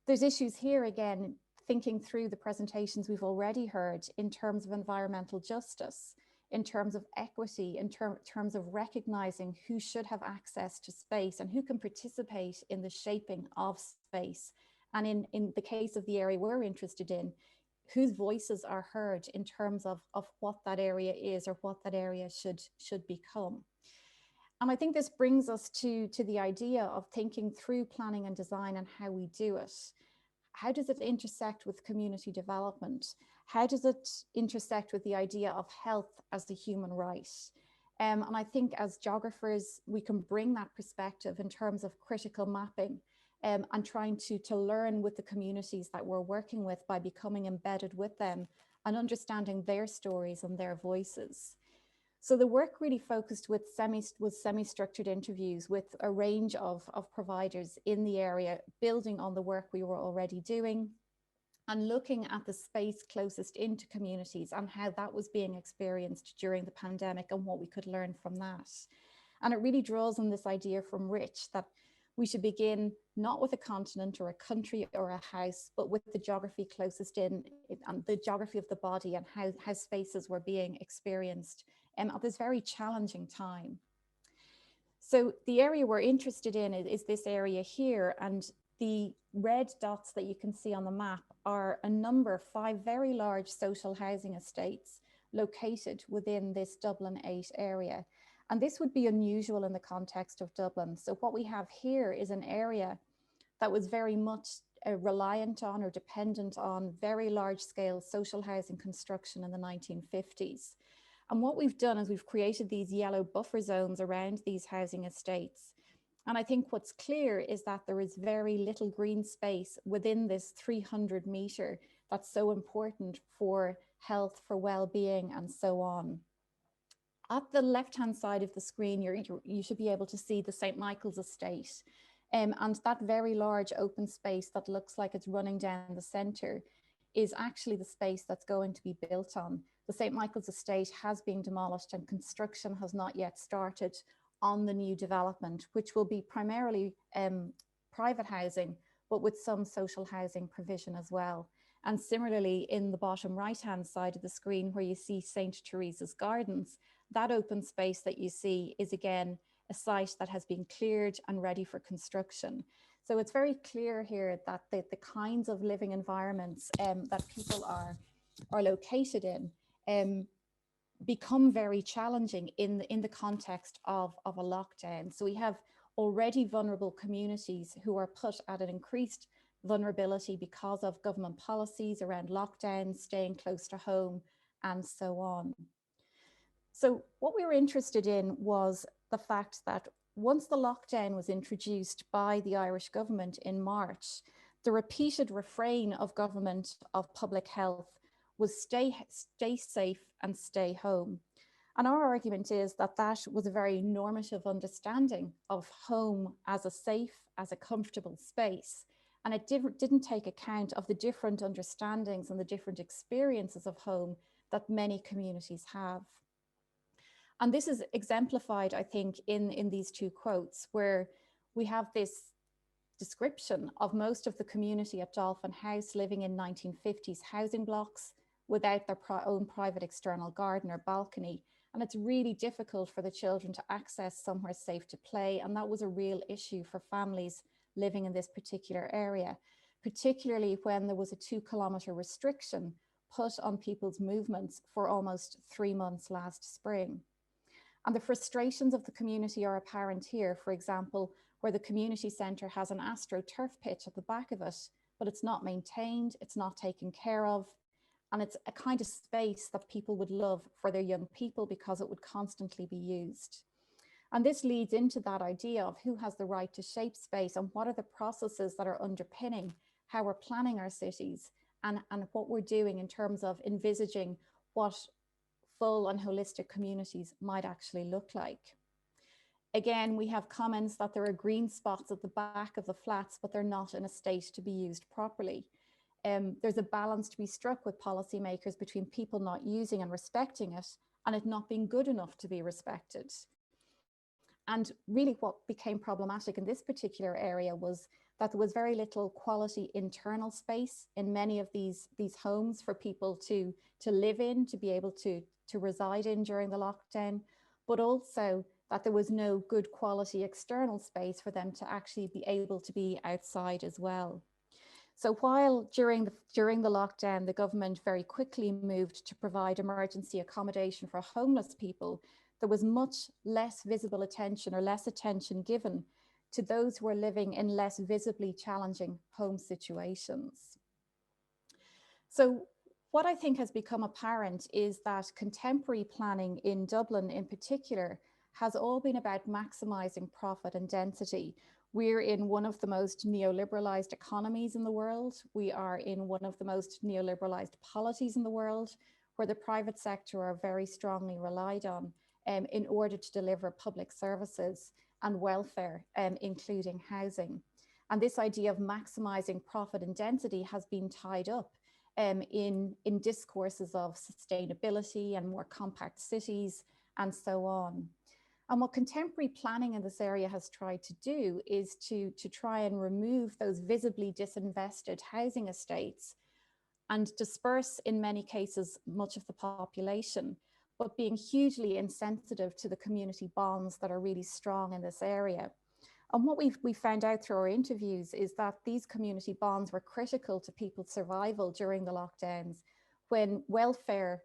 There's issues here, again, thinking through the presentations we've already heard in terms of environmental justice, in terms of equity, in terms of recognizing who should have access to space and who can participate in the shaping of space. And in the case of the area we're interested in, whose voices are heard in terms of what that area is or what that area should become. And I think this brings us to the idea of thinking through planning and design and how we do it. How does it intersect with community development? How does it intersect with the idea of health as the human right? And I think as geographers, we can bring that perspective in terms of critical mapping and trying to learn with the communities that we're working with by becoming embedded with them and understanding their stories and their voices. So the work really focused with semi-structured interviews with a range of providers in the area, building on the work we were already doing and looking at the space closest into communities and how that was being experienced during the pandemic and what we could learn from that. And it really draws on this idea from Rich that we should begin not with a continent or a country or a house, but with the geography closest in and the geography of the body and how spaces were being experienced at this very challenging time. So the area we're interested in is this area here, and the red dots that you can see on the map are a number, 5 very large social housing estates located within this Dublin 8 area. And this would be unusual in the context of Dublin. So what we have here is an area that was very much reliant on or dependent on very large scale social housing construction in the 1950s. And what we've done is we've created these yellow buffer zones around these housing estates. And I think what's clear is that there is very little green space within this 300 metre that's so important for health, for well-being, and so on. At the left-hand side of the screen, you should be able to see the St. Michael's estate. And that very large open space that looks like it's running down the centre is actually the space that's going to be built on. The St. Michael's estate has been demolished and construction has not yet started on the new development, which will be primarily private housing, but with some social housing provision as well. And similarly, in the bottom right-hand side of the screen where you see St. Teresa's Gardens, that open space that you see is again a site that has been cleared and ready for construction. So it's very clear here that the kinds of living environments that people are located in become very challenging in the context of a lockdown. So we have already vulnerable communities who are put at an increased vulnerability because of government policies around lockdowns, staying close to home, and so on. So what we were interested in was the fact that once the lockdown was introduced by the Irish government in March, the repeated refrain of government, of public health, was stay safe and stay home. And our argument is that that was a very normative understanding of home as a safe, as a comfortable space. And it didn't take account of the different understandings and the different experiences of home that many communities have. And this is exemplified, I think, in these two quotes, where we have this description of most of the community at Dolphin House living in 1950s housing blocks without their own private external garden or balcony. And it's really difficult for the children to access somewhere safe to play. And that was a real issue for families living in this particular area, particularly when there was a 2-kilometre restriction put on people's movements for almost 3 months last spring. And the frustrations of the community are apparent here, for example, where the community centre has an AstroTurf pitch at the back of it, but it's not maintained, it's not taken care of, and it's a kind of space that people would love for their young people because it would constantly be used. And this leads into that idea of who has the right to shape space and what are the processes that are underpinning how we're planning our cities and what we're doing in terms of envisaging what full and holistic communities might actually look like. Again, we have comments that there are green spots at the back of the flats, but they're not in a state to be used properly. There's a balance to be struck with policymakers between people not using and respecting it and it not being good enough to be respected. And really what became problematic in this particular area was that there was very little quality internal space in many of these homes for people to live in, to be able to reside in during the lockdown, but also that there was no good quality external space for them to actually be able to be outside as well. So while during the lockdown, the government very quickly moved to provide emergency accommodation for homeless people, there was much less visible attention or less attention given to those who are living in less visibly challenging home situations. So what I think has become apparent is that contemporary planning in Dublin in particular has all been about maximising profit and density. We're in one of the most neoliberalised economies in the world. We are in one of the most neoliberalised polities in the world, where the private sector are very strongly relied on in order to deliver public services and welfare, including housing. And this idea of maximising profit and density has been tied up in discourses of sustainability and more compact cities and so on. And what contemporary planning in this area has tried to do is to try and remove those visibly disinvested housing estates and disperse, in many cases, much of the population, but being hugely insensitive to the community bonds that are really strong in this area. And what we found out through our interviews is that these community bonds were critical to people's survival during the lockdowns, when welfare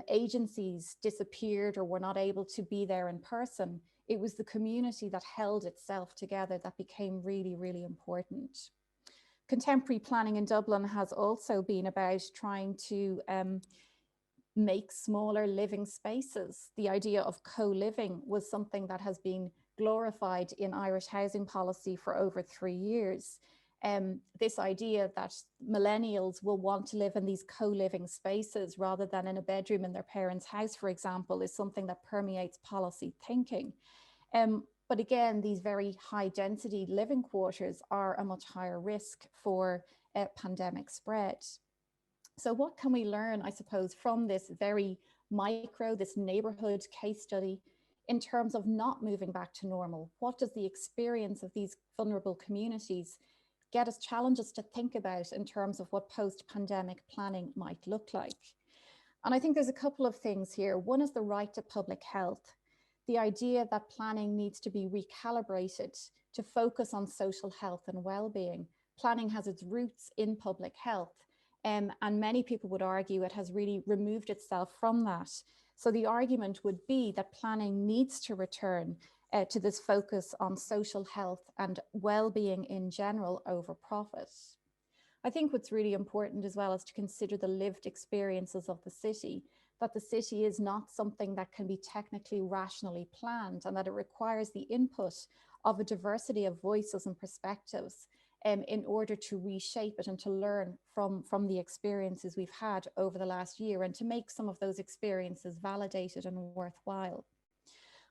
agencies disappeared or were not able to be there in person. It was the community that held itself together that became really, really important. Contemporary planning in Dublin has also been about trying to make smaller living spaces. The idea of co-living was something that has been glorified in Irish housing policy for over 3 years. This idea that millennials will want to live in these co-living spaces rather than in a bedroom in their parents' house, for example, is something that permeates policy thinking. But again, these very high density living quarters are a much higher risk for pandemic spread. So what can we learn, I suppose, from this very micro, this neighborhood case study in terms of not moving back to normal? What does the experience of these vulnerable communities challenge us to think about in terms of what post-pandemic planning might look like? And I think there's a couple of things here. One is the right to public health. The idea that planning needs to be recalibrated to focus on social health and well-being. Planning has its roots in public health, and many people would argue it has really removed itself from that. So the argument would be that planning needs to return to this focus on social health and well-being in general over profit. I think what's really important as well is to consider the lived experiences of the city, that the city is not something that can be technically rationally planned, and that it requires the input of a diversity of voices and perspectives in order to reshape it and to learn from the experiences we've had over the last year and to make some of those experiences validated and worthwhile.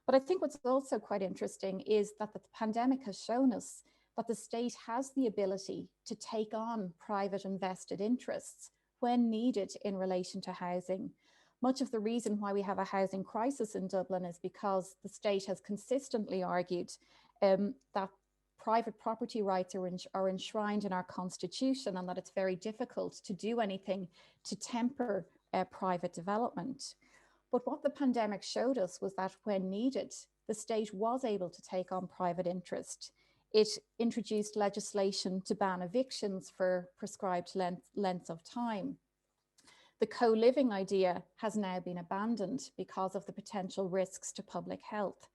But I think what's also quite interesting is that the pandemic has shown us that the state has the ability to take on private invested interests when needed in relation to housing. Much of the reason why we have a housing crisis in Dublin is because the state has consistently argued that private property rights are enshrined in our constitution, and that it's very difficult to do anything to temper private development. But what the pandemic showed us was that when needed, the state was able to take on private interest. It introduced legislation to ban evictions for prescribed lengths of time. The co-living idea has now been abandoned because of the potential risks to public health.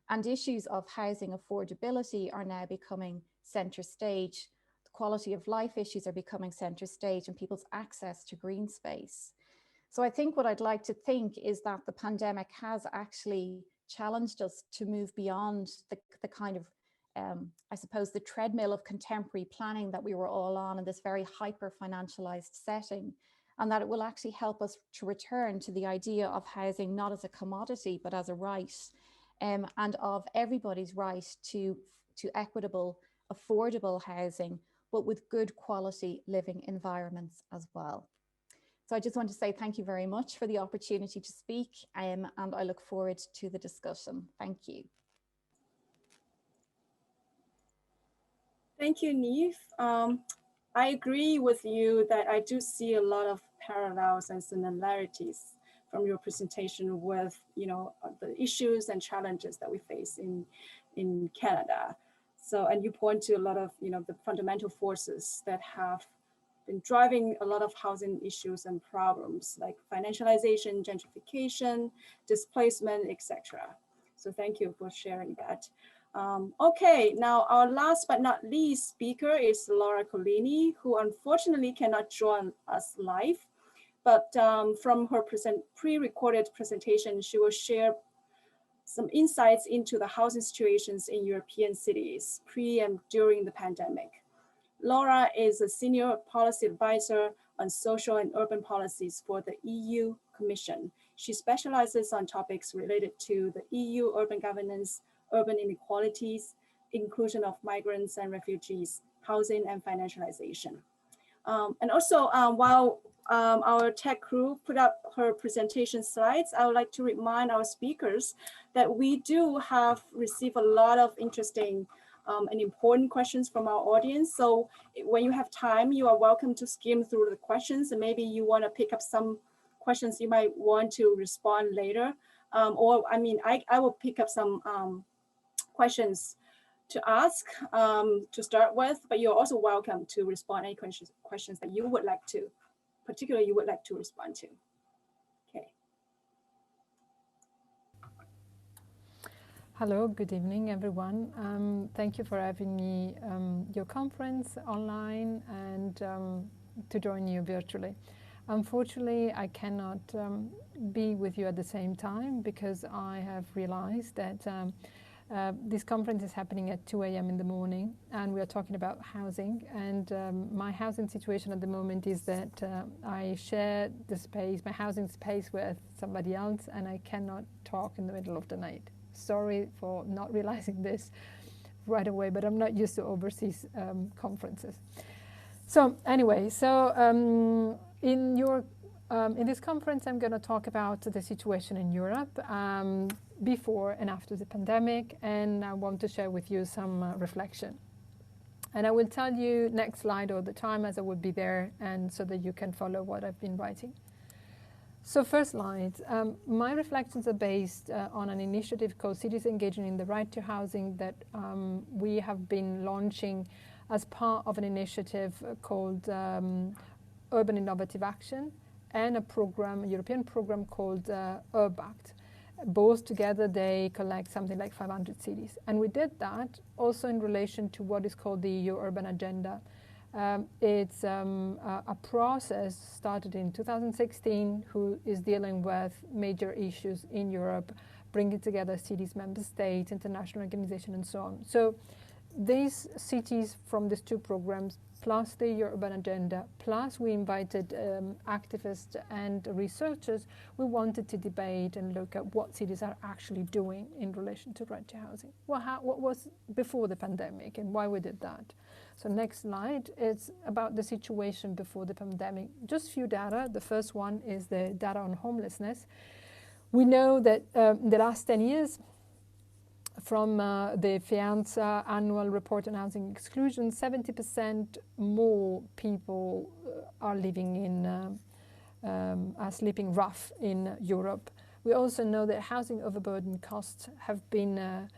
And issues of housing affordability are now becoming center stage. The quality of life issues are becoming center stage, and people's access to green space. So I think what I'd like to think is that the pandemic has actually challenged us to move beyond the kind of, I suppose, the treadmill of contemporary planning that we were all on in this very hyper-financialized setting, and that it will actually help us to return to the idea of housing not as a commodity, but as a right, and of everybody's right to equitable, affordable housing, but with good quality living environments as well. So I just want to say thank you very much for the opportunity to speak, and I look forward to the discussion. Thank you. Thank you, Neve. I agree with you that I do see a lot of parallels and similarities from your presentation with, the issues and challenges that we face in Canada. So, and you point to a lot of, the fundamental forces that have been driving a lot of housing issues and problems like financialization, gentrification, displacement, etc. So thank you for sharing that. Okay, now our last but not least speaker is Laura Collini, who unfortunately cannot join us live, but from her pre-recorded presentation, she will share some insights into the housing situations in European cities pre and during the pandemic. Laura is a senior policy advisor on social and urban policies for the EU Commission. She specializes on topics related to the EU urban governance, urban inequalities, inclusion of migrants and refugees, housing and financialization. And also, while our tech crew put up her presentation slides, I would like to remind our speakers that we do have received a lot of interesting and important questions from our audience. So when you have time, you are welcome to skim through the questions, and maybe you want to pick up some questions you might want to respond later. Or I mean, I will pick up some questions to ask to start with, but you're also welcome to respond to any questions that you would like to, particularly you would like to respond to. Okay. Hello, good evening, everyone. Thank you for having me your conference online and to join you virtually. Unfortunately, I cannot be with you at the same time because I have realized that this conference is happening at 2 a.m. in the morning, and we are talking about housing. And my housing situation at the moment is that I share the space, my housing space, with somebody else, and I cannot talk in the middle of the night. Sorry for not realizing this right away, but I'm not used to overseas conferences. So anyway, in this conference, I'm going to talk about the situation in Europe before and after the pandemic, and I want to share with you some reflection. And I will tell you next slide all the time as I will be there, and so that you can follow what I've been writing. So first slide, my reflections are based on an initiative called Cities Engaging in the Right to Housing that we have been launching as part of an initiative called Urban Innovative Action, and a program, a European program called URBACT. Both together, they collect something like 500 cities. And we did that also in relation to what is called the EU Urban Agenda. It's a process started in 2016 who is dealing with major issues in Europe, bringing together cities, member states, international organizations, and so on. So these cities from these two programs, plus the urban agenda, plus we invited activists and researchers, we wanted to debate and look at what cities are actually doing in relation to right to housing. What was before the pandemic and why we did that. So next slide, it's about the situation before the pandemic. Just few data. The first one is the data on homelessness. We know that in the last 10 years, from the FIANZA annual report on housing exclusion, 70% more people are living in, are sleeping rough in Europe. We also know that housing overburden costs have been a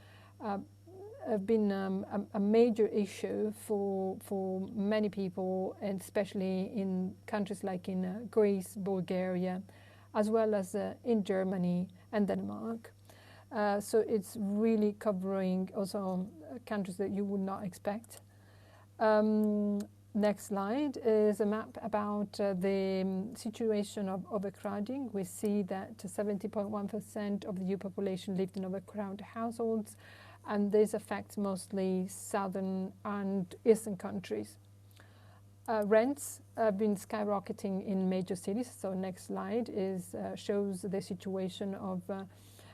major issue for many people, and especially in countries like in Greece, Bulgaria, as well as in Germany and Denmark. So it's really covering also countries that you would not expect. Next slide is a map about the situation of overcrowding. We see that 70.1% of the EU population lived in overcrowded households, and this affects mostly southern and eastern countries. Rents have been skyrocketing in major cities. So next slide is shows the situation of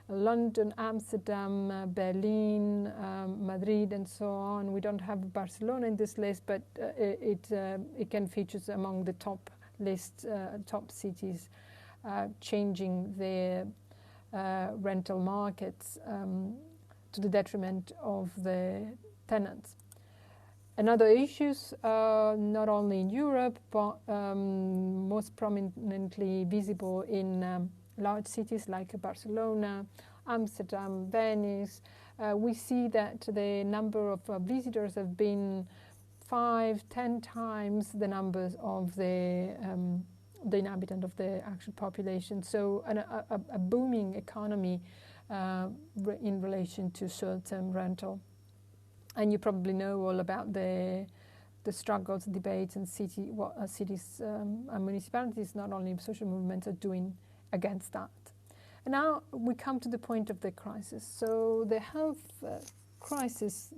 London, Amsterdam, Berlin, Madrid, and so on. We don't have Barcelona in this list, but it can feature among the top list, top cities, changing their rental markets to the detriment of the tenants. Another issues, not only in Europe, but most prominently visible in large cities like Barcelona, Amsterdam, Venice. We see that the number of visitors have been 5-10 times the numbers of the inhabitant of the actual population. So a booming economy in relation to short-term rental. And you probably know all about the struggles, debates, and what cities and municipalities, not only social movements, are doing against that. And now we come to the point of the crisis. So the health crisis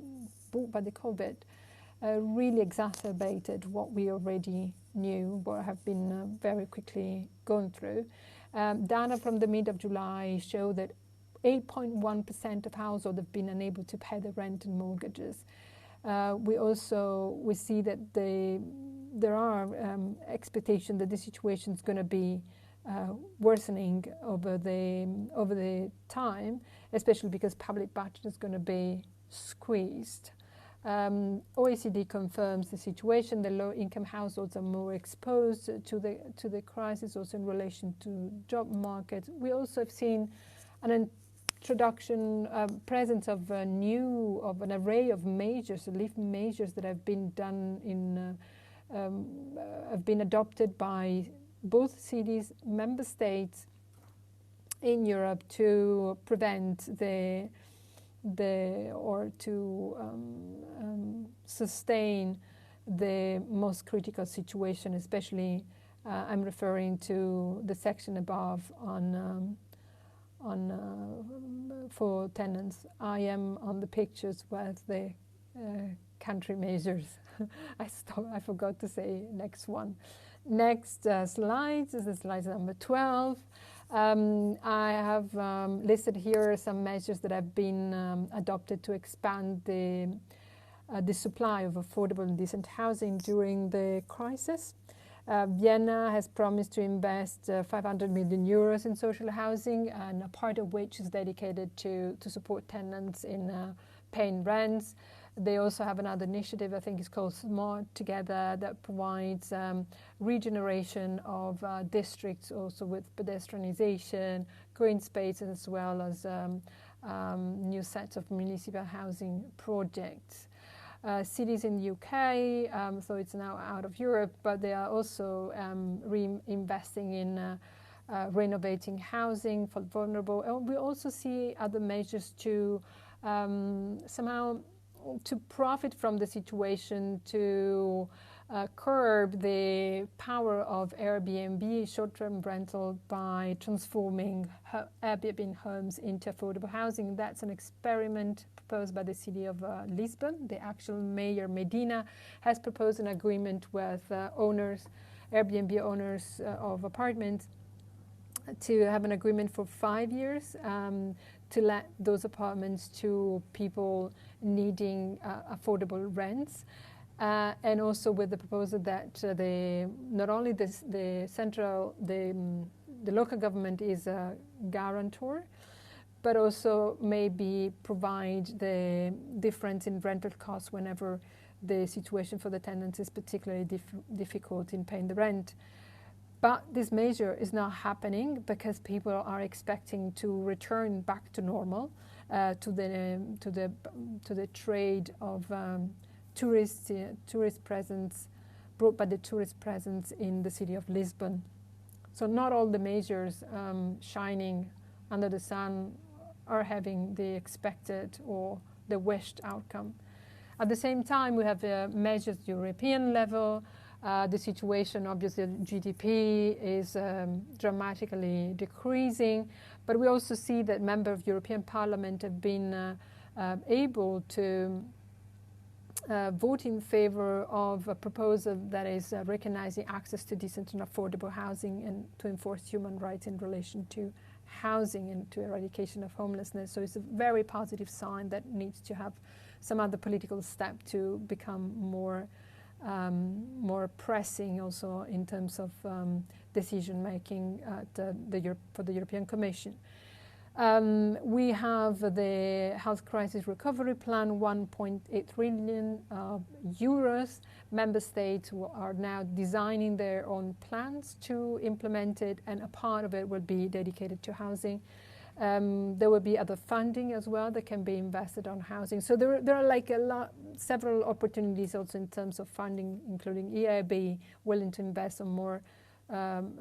brought by the COVID really exacerbated what we already knew, what have been very quickly going through. Data from the mid of July show that 8.1% of households have been unable to pay the rent and mortgages. We see that there are expectations that the situation is going to be worsening over the time, especially because public budget is going to be squeezed. OECD confirms the situation. The low-income households are more exposed to the crisis, also in relation to job market. We also have seen an introduction, presence of an array of measures, relief measures that have been done have been adopted by both cities, member states in Europe to prevent or to sustain the most critical situation, especially I'm referring to the section above for tenants. I am on the pictures with the country measures. I forgot to say next one. Next slide is the slide number 12. I have listed here some measures that have been adopted to expand the supply of affordable and decent housing during the crisis. Vienna has promised to invest 500 million euros in social housing, and a part of which is dedicated to support tenants in paying rents. They also have another initiative, I think it's called Smart Together, that provides regeneration of districts, also with pedestrianization, green spaces, as well as new sets of municipal housing projects. Cities in the UK, so it's now out of Europe, but they are also reinvesting in renovating housing for vulnerable. And we also see other measures to somehow to profit from the situation, to curb the power of Airbnb, short-term rental, by transforming Airbnb homes into affordable housing. That's an experiment proposed by the city of Lisbon. The actual mayor, Medina, has proposed an agreement with Airbnb owners of apartments, to have an agreement for 5 years to let those apartments to people needing affordable rents. And also with the proposal that not only the local government is a guarantor, but also maybe provide the difference in rental costs whenever the situation for the tenants is particularly difficult in paying the rent. But this measure is not happening because people are expecting to return back to normal, to the trade of tourist presence brought by the tourist presence in the city of Lisbon. So not all the measures shining under the sun are having the expected or the wished outcome. At the same time, we have measures at European level. The situation, obviously, GDP is dramatically decreasing, but we also see that members of European Parliament have been able to vote in favor of a proposal that is recognizing access to decent and affordable housing and to enforce human rights in relation to housing and to eradication of homelessness. So it's a very positive sign that needs to have some other political step to become more pressing, also in terms of decision making for the European Commission. We have the Health Crisis Recovery Plan, 1.8 trillion euros. Member states are now designing their own plans to implement it, and a part of it will be dedicated to housing. There will be other funding as well that can be invested on housing. So there are like several opportunities also in terms of funding, including EIB willing to invest on more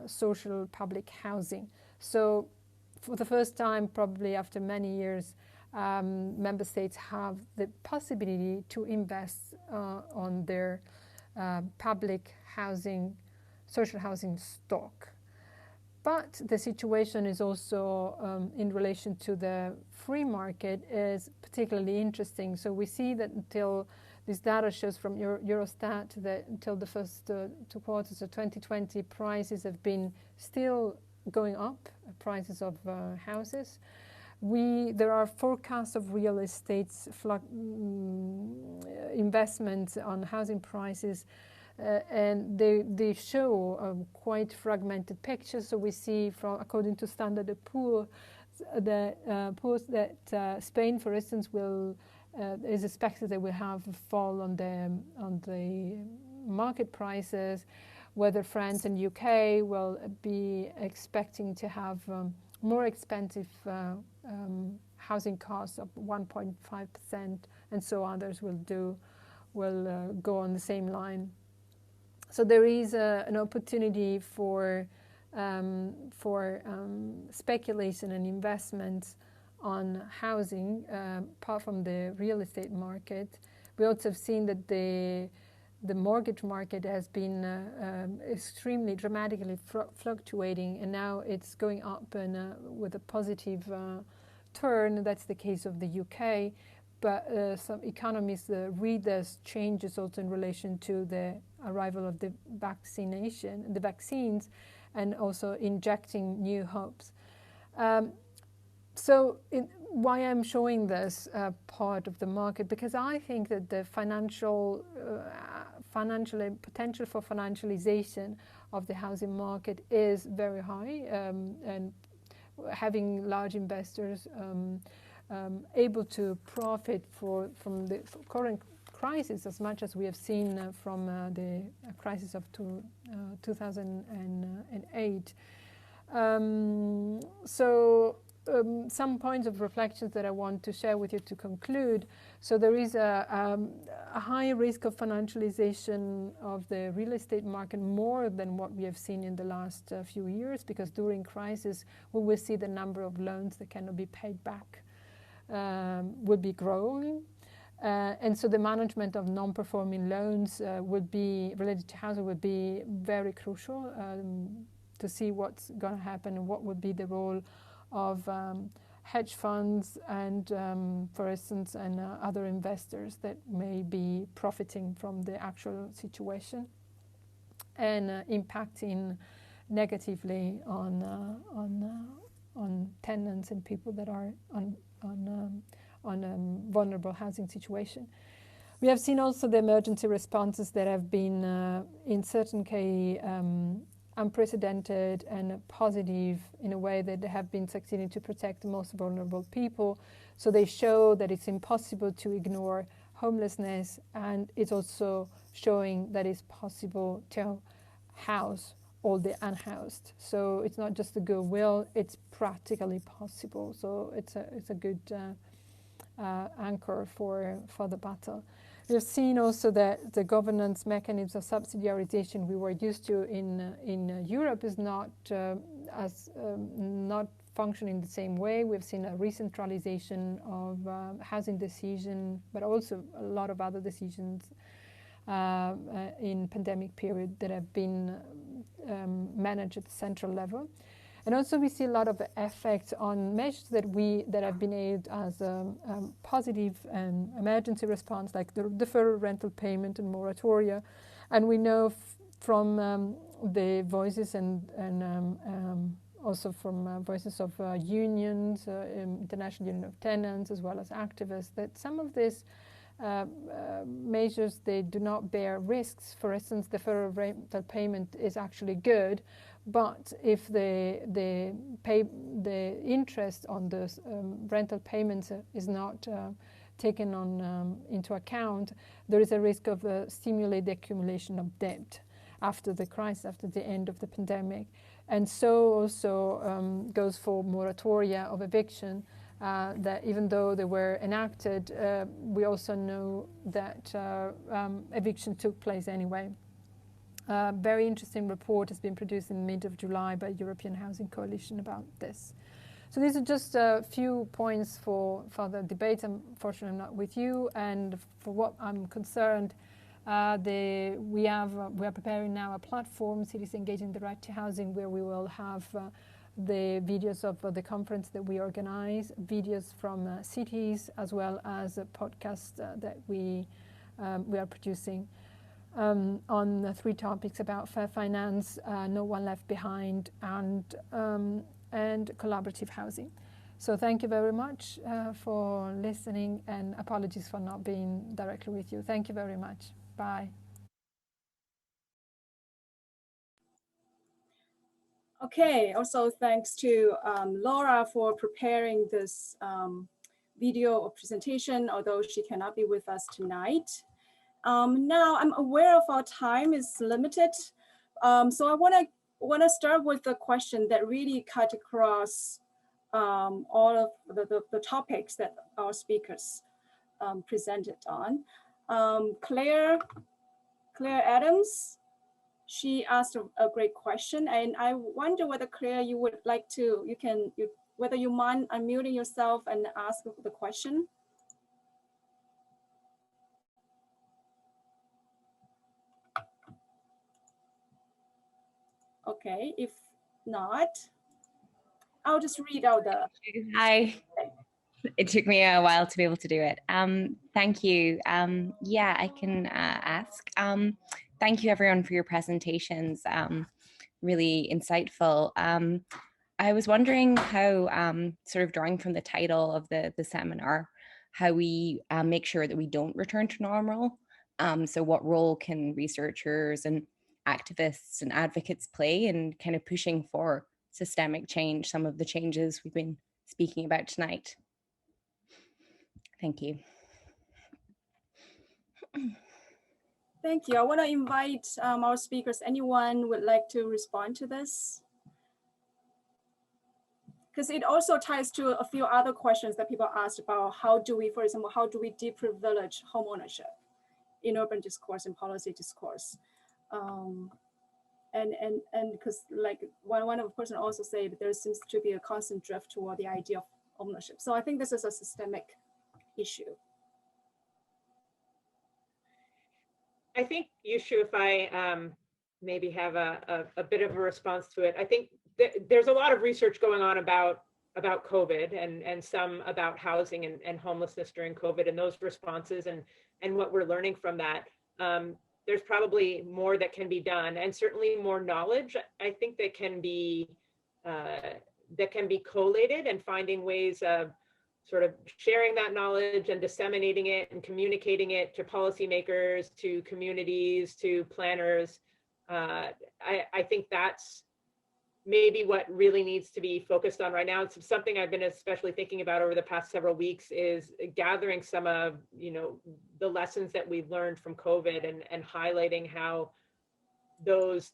social public housing. So for the first time, probably after many years, member states have the possibility to invest on their public housing, social housing stock. But the situation is also, in relation to the free market, is particularly interesting. So we see that until this data shows from Eurostat that until the first 2 quarters of 2020, prices have been still going up, prices of houses. There are forecasts of real estate investments on housing prices, and they show a quite fragmented picture. So we see, according to Standard & Poor's, that Spain, for instance, is expected that will have a fall on the market prices, whether France and UK will be expecting to have more expensive housing costs of 1.5%, and so others will go on the same line. So there is an opportunity for speculation and investments on housing, apart from the real estate market. We also have seen that the mortgage market has been extremely dramatically fluctuating, and now it's going up and with a positive turn. That's the case of the UK, but some economists read this changes also in relation to the arrival of the vaccines, and also injecting new hopes. Why I'm showing this part of the market, because I think that the financial potential for financialization of the housing market is very high, and having large investors able to profit from the current crisis as much as we have seen from the crisis of 2008. Some points of reflections that I want to share with you to conclude. So there is a high risk of financialization of the real estate market, more than what we have seen in the last few years, because during crisis we will see the number of loans that cannot be paid back would be growing. And so the management of non-performing loans would be related to housing would be very crucial to see what's going to happen and what would be the role of hedge funds and, for instance, and other investors that may be profiting from the actual situation and impacting negatively on tenants and people that are on vulnerable housing situation. We have seen also the emergency responses that have been, in certain cases, unprecedented and positive in a way that they have been succeeding to protect the most vulnerable people. So they show that it's impossible to ignore homelessness, and it's also showing that it's possible to house all the unhoused. So it's not just the goodwill, it's practically possible. So it's a good anchor for the battle. We've seen also that the governance mechanisms of subsidiarization we were used to in Europe is not not functioning the same way. We've seen a recentralization of housing decision, but also a lot of other decisions in pandemic period that have been managed at the central level. And also we see a lot of effects on measures that have been aided as positive emergency response, like the deferred rental payment and moratoria. And we know from the voices and also from voices of unions, International Union of Tenants, as well as activists, that some of these measures, they do not bear risks. For instance, the deferred rental payment is actually good, but if the interest on the rental payments is not taken on into account, there is a risk of stimulate the accumulation of debt after the crisis, after the end of the pandemic. And so also goes for moratoria of eviction, that even though they were enacted, we also know that eviction took place anyway. A very interesting report has been produced in mid of July by European Housing Coalition about this. So these are just a few points for further debate. Unfortunately, I'm not with you. And for what I'm concerned, we are preparing now a platform, Cities Engaging the Right to Housing, where we will have the videos of the conference that we organize, videos from cities, as well as a podcast that we are producing. On the 3 topics about fair finance, no one left behind, and collaborative housing. So thank you very much for listening, and apologies for not being directly with you. Thank you very much. Bye. Okay, also thanks to Laura for preparing this video presentation, although she cannot be with us tonight. Now I'm aware of our time is limited, so I want to start with the question that really cut across all of the topics that our speakers presented on. Claire Adams, she asked a great question, and I wonder whether, Claire, you would like to, whether you mind unmuting yourself and ask the question. Okay, if not, I'll just read out the. Hi. It took me a while to be able to do it. Thank you. Yeah, I can ask. Thank you everyone for your presentations. Really insightful. I was wondering how, sort of drawing from the title of the seminar, how we make sure that we don't return to normal. So what role can researchers and activists and advocates play in kind of pushing for systemic change, some of the changes we've been speaking about tonight? Thank you. Thank you. I want to invite our speakers. Anyone would like to respond to this? Because it also ties to a few other questions that people asked about how do we, for example, how do we deprivilege home ownership in urban discourse and policy discourse? And because like one of the person also said there seems to be a constant drift toward the idea of ownership. So I think this is a systemic issue. I think, Yushu, if I maybe have a bit of a response to it, I think there's a lot of research going on about COVID and some about housing and homelessness during COVID and those responses and what we're learning from that. There's probably more that can be done, and certainly more knowledge, I think, that can be collated, and finding ways of sort of sharing that knowledge and disseminating it and communicating it to policymakers, to communities, to planners. I think that's maybe what really needs to be focused on right now. It's something I've been especially thinking about over the past several weeks, is gathering some of, the lessons that we've learned from COVID and highlighting how those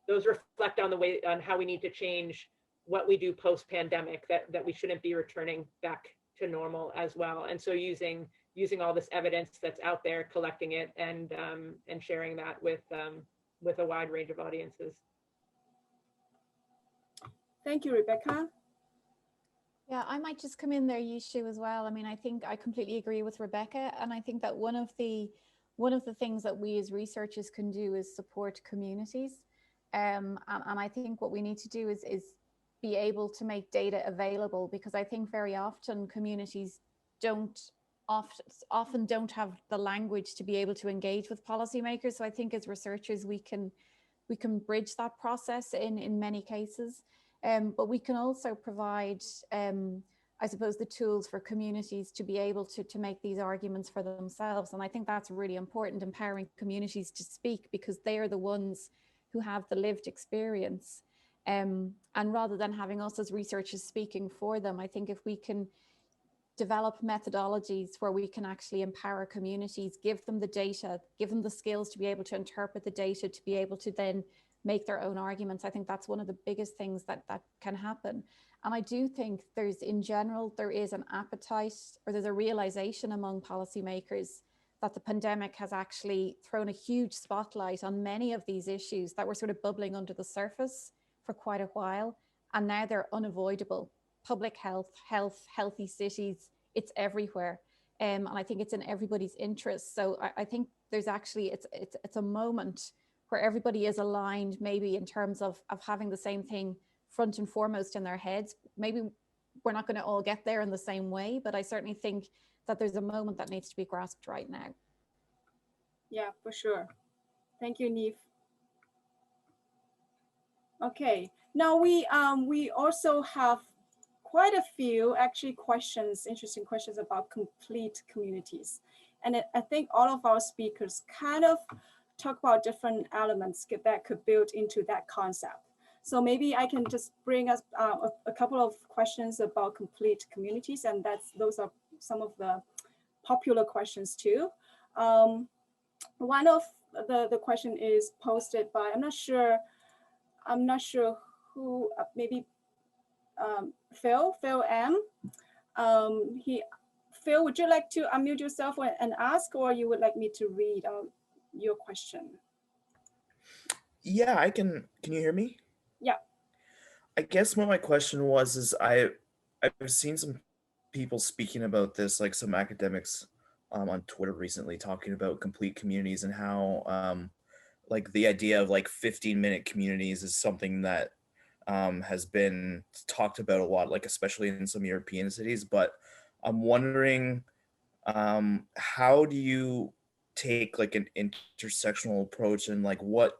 reflect on the way, on how we need to change what we do post-pandemic, that we shouldn't be returning back to normal as well. And so using all this evidence that's out there, collecting it and sharing that with a wide range of audiences. Thank you, Rebecca. Yeah, I might just come in there, Yushu, as well. I mean, I think I completely agree with Rebecca, and I think that one of the things that we as researchers can do is support communities, and I think what we need to do is be able to make data available, because I think very often communities often don't have the language to be able to engage with policymakers. So I think as researchers we can bridge that process in many cases. But we can also provide, I suppose, the tools for communities to be able to make these arguments for themselves. And I think that's really important, empowering communities to speak, because they are the ones who have the lived experience. And rather than having us as researchers speaking for them, I think if we can develop methodologies where we can actually empower communities, give them the data, give them the skills to be able to interpret the data, to be able to then make their own arguments. I think that's one of the biggest things that can happen. And I do think in general, there is an appetite, or there's a realization among policymakers that the pandemic has actually thrown a huge spotlight on many of these issues that were sort of bubbling under the surface for quite a while. And now they're unavoidable. Public health, healthy cities, it's everywhere. And I think it's in everybody's interest. So I think there's actually, it's a moment where everybody is aligned, maybe in terms of having the same thing front and foremost in their heads. Maybe we're not going to all get there in the same way, but I certainly think that there's a moment that needs to be grasped right now. Yeah, for sure. Thank you, Neve. Okay, now we also have quite a few actually questions, interesting questions about complete communities. And I think all of our speakers kind of talk about different elements that could build into that concept. So maybe I can just bring us a couple of questions about complete communities, and those are some of the popular questions too. One of the question is posted by, I'm not sure who, maybe Phil M. Phil, would you like to unmute yourself and ask, or you would like me to read out your question? Yeah, I can. Can you hear me? Yeah. I guess what my question was is I've seen some people speaking about this, like some academics on Twitter recently, talking about complete communities and how like the idea of like 15-minute communities is something that has been talked about a lot, like especially in some European cities. But I'm wondering, how do you take like an intersectional approach, and like what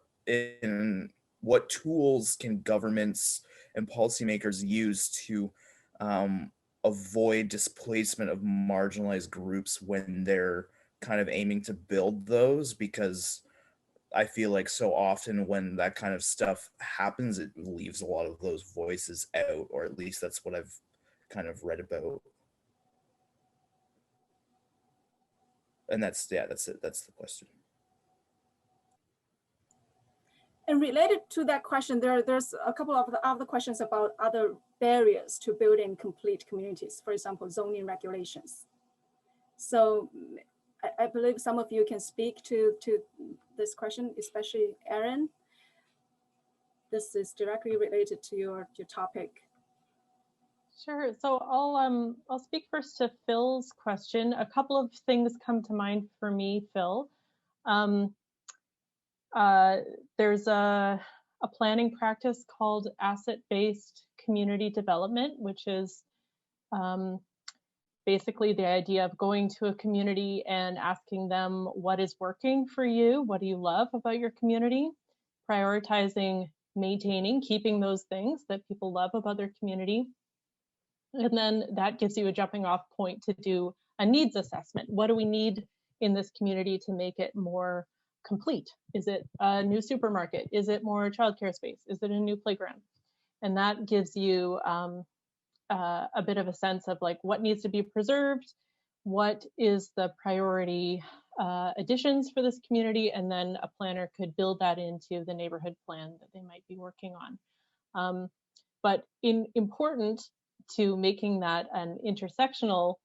tools can governments and policymakers use to avoid displacement of marginalized groups when they're kind of aiming to build those? Because I feel like so often when that kind of stuff happens, it leaves a lot of those voices out, or at least that's what I've kind of read about. And that's it. That's the question. And related to that question, there's a couple of other questions about other barriers to building complete communities, for example, zoning regulations. So I believe some of you can speak to this question, especially Erin. This is directly related to your topic. Sure. So I'll speak first to Phil's question. A couple of things come to mind for me, Phil. There's a planning practice called asset-based community development, which is basically the idea of going to a community and asking them what is working for you, what do you love about your community, prioritizing, maintaining, keeping those things that people love about their community. And then that gives you a jumping off point to do a needs assessment. What do we need in this community to make it more complete? Is it a new supermarket? Is it more childcare space? Is it a new playground? And that gives you a bit of a sense of like what needs to be preserved, what is the priority additions for this community, and then a planner could build that into the neighborhood plan that they might be working on. But important to making that an intersectional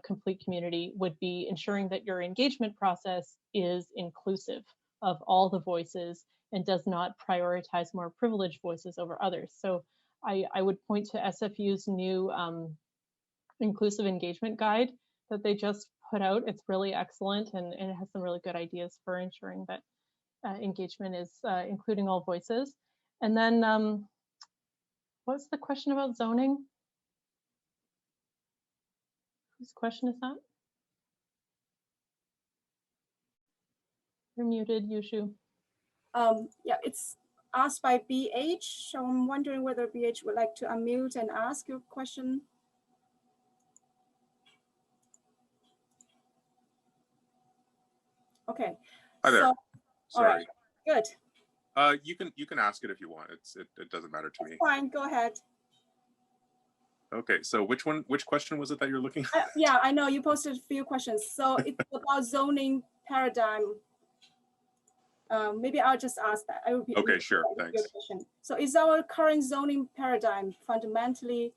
complete community would be ensuring that your engagement process is inclusive of all the voices and does not prioritize more privileged voices over others. So I would point to SFU's new inclusive engagement guide that they just put out. It's really excellent, and it has some really good ideas for ensuring that engagement is including all voices. And then what's the question about zoning? Whose question is that? You're muted, Yushu. Yeah, it's asked by BH. So I'm wondering whether BH would like to unmute and ask your question. Okay. Hi there. So, Sorry. all right. Good. You can ask it if you want. It doesn't matter to me. Fine. Go ahead. Okay. So which question was it that you're looking at? Yeah, I know you posted a few questions. So it's about zoning paradigm. Maybe I'll just ask that. I would be Okay, sure. Thanks. So is our current zoning paradigm fundamentally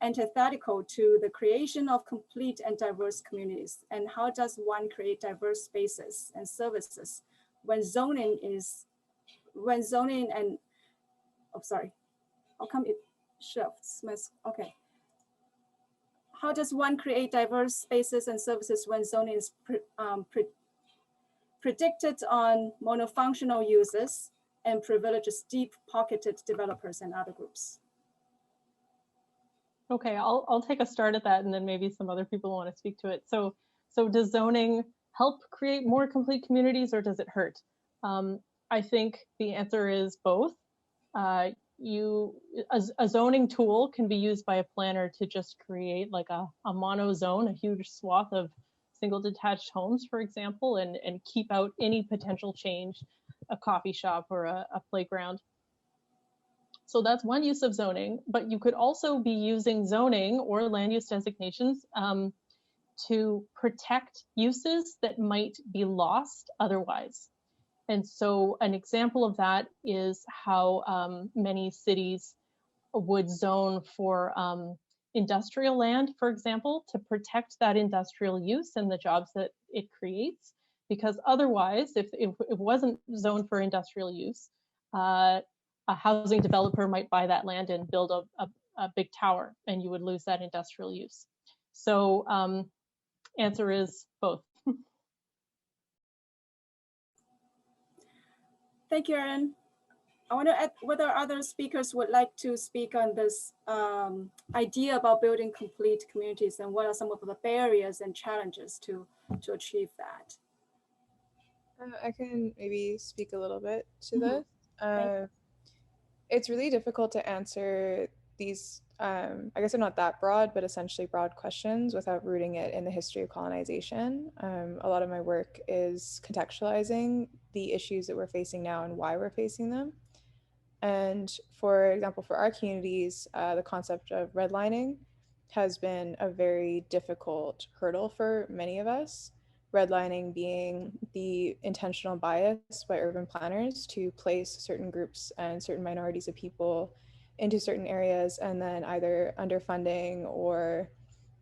antithetical to the creation of complete and diverse communities? And how does one create diverse spaces and services when zoning and, oh, sorry, how come it shifts? Okay. How does one create diverse spaces and services when zoning is predicted on monofunctional users and privileges deep-pocketed developers and other groups? Okay, I'll take a start at that, and then maybe some other people want to speak to it. So does zoning help create more complete communities, or does it hurt? I think the answer is both. A zoning tool can be used by a planner to just create like a mono zone, a huge swath of single detached homes, for example, and keep out any potential change, a coffee shop or a playground. So that's one use of zoning, but you could also be using zoning or land use designations to protect uses that might be lost otherwise. And so an example of that is how many cities would zone for industrial land, for example, to protect that industrial use and the jobs that it creates. Because otherwise, if it wasn't zoned for industrial use, a housing developer might buy that land and build a big tower, and you would lose that industrial use. So answer is both. Thank you, Erin. I want to add whether other speakers would like to speak on this idea about building complete communities and what are some of the barriers and challenges to achieve that. I can maybe speak a little bit to Mhm. this. It's really difficult to answer these, I guess they're not that broad, but essentially broad questions without rooting it in the history of colonization. A lot of my work is contextualizing the issues that we're facing now and why we're facing them. And for example, for our communities, the concept of redlining has been a very difficult hurdle for many of us. Redlining being the intentional bias by urban planners to place certain groups and certain minorities of people into certain areas and then either underfunding or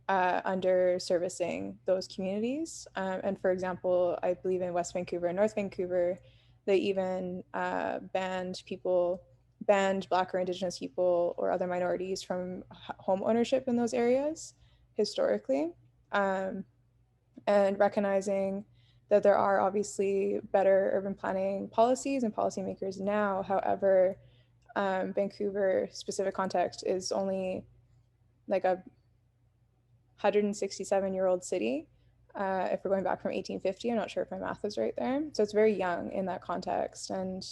under servicing those communities. And for example, I believe in West Vancouver and North Vancouver, they even banned Black or Indigenous people or other minorities from home ownership in those areas historically. And recognizing that there are obviously better urban planning policies and policymakers now. However, Vancouver specific context is only like a 167-year-old city. If we're going back from 1850, I'm not sure if my math is right there. So it's very young in that context. And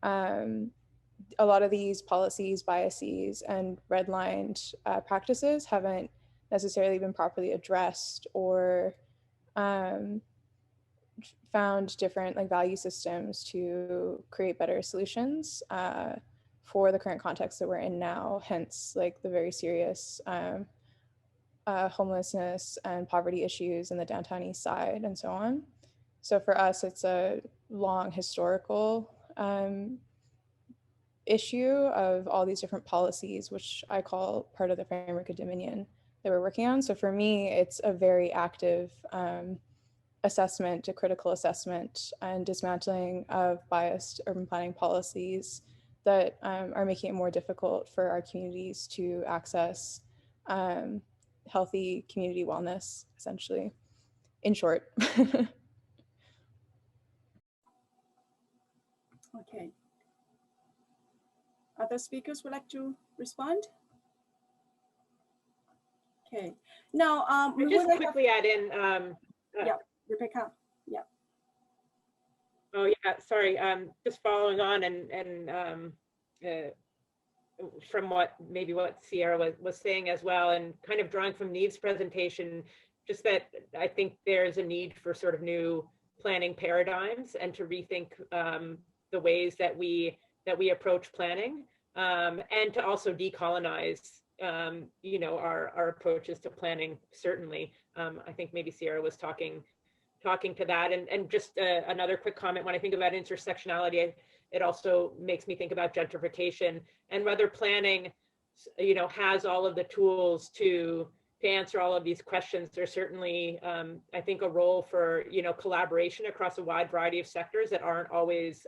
a lot of these policies, biases, and redlined practices haven't necessarily been properly addressed or found different like value systems to create better solutions for the current context that we're in now, hence like the very serious homelessness and poverty issues in the downtown east side and so on. So for us, it's a long historical issue of all these different policies, which I call part of the framework of dominion that we're working on. So for me, it's a very active assessment, a critical assessment and dismantling of biased urban planning policies that are making it more difficult for our communities to access healthy community wellness, essentially, in short. Okay. Other speakers would like to respond? Okay. Now, I just quickly add in. Yeah, Rebecca. Yeah. Oh yeah, sorry. Just following on and from what Sierra was saying as well, and kind of drawing from Neve's presentation, just that I think there's a need for sort of new planning paradigms and to rethink the ways that we approach planning, and to also decolonize our approaches to planning. Certainly, I think maybe Sierra was talking to that, and just another quick comment. When I think about intersectionality, it also makes me think about gentrification and whether planning, has all of the tools to answer all of these questions. There's certainly, I think, a role for collaboration across a wide variety of sectors that aren't always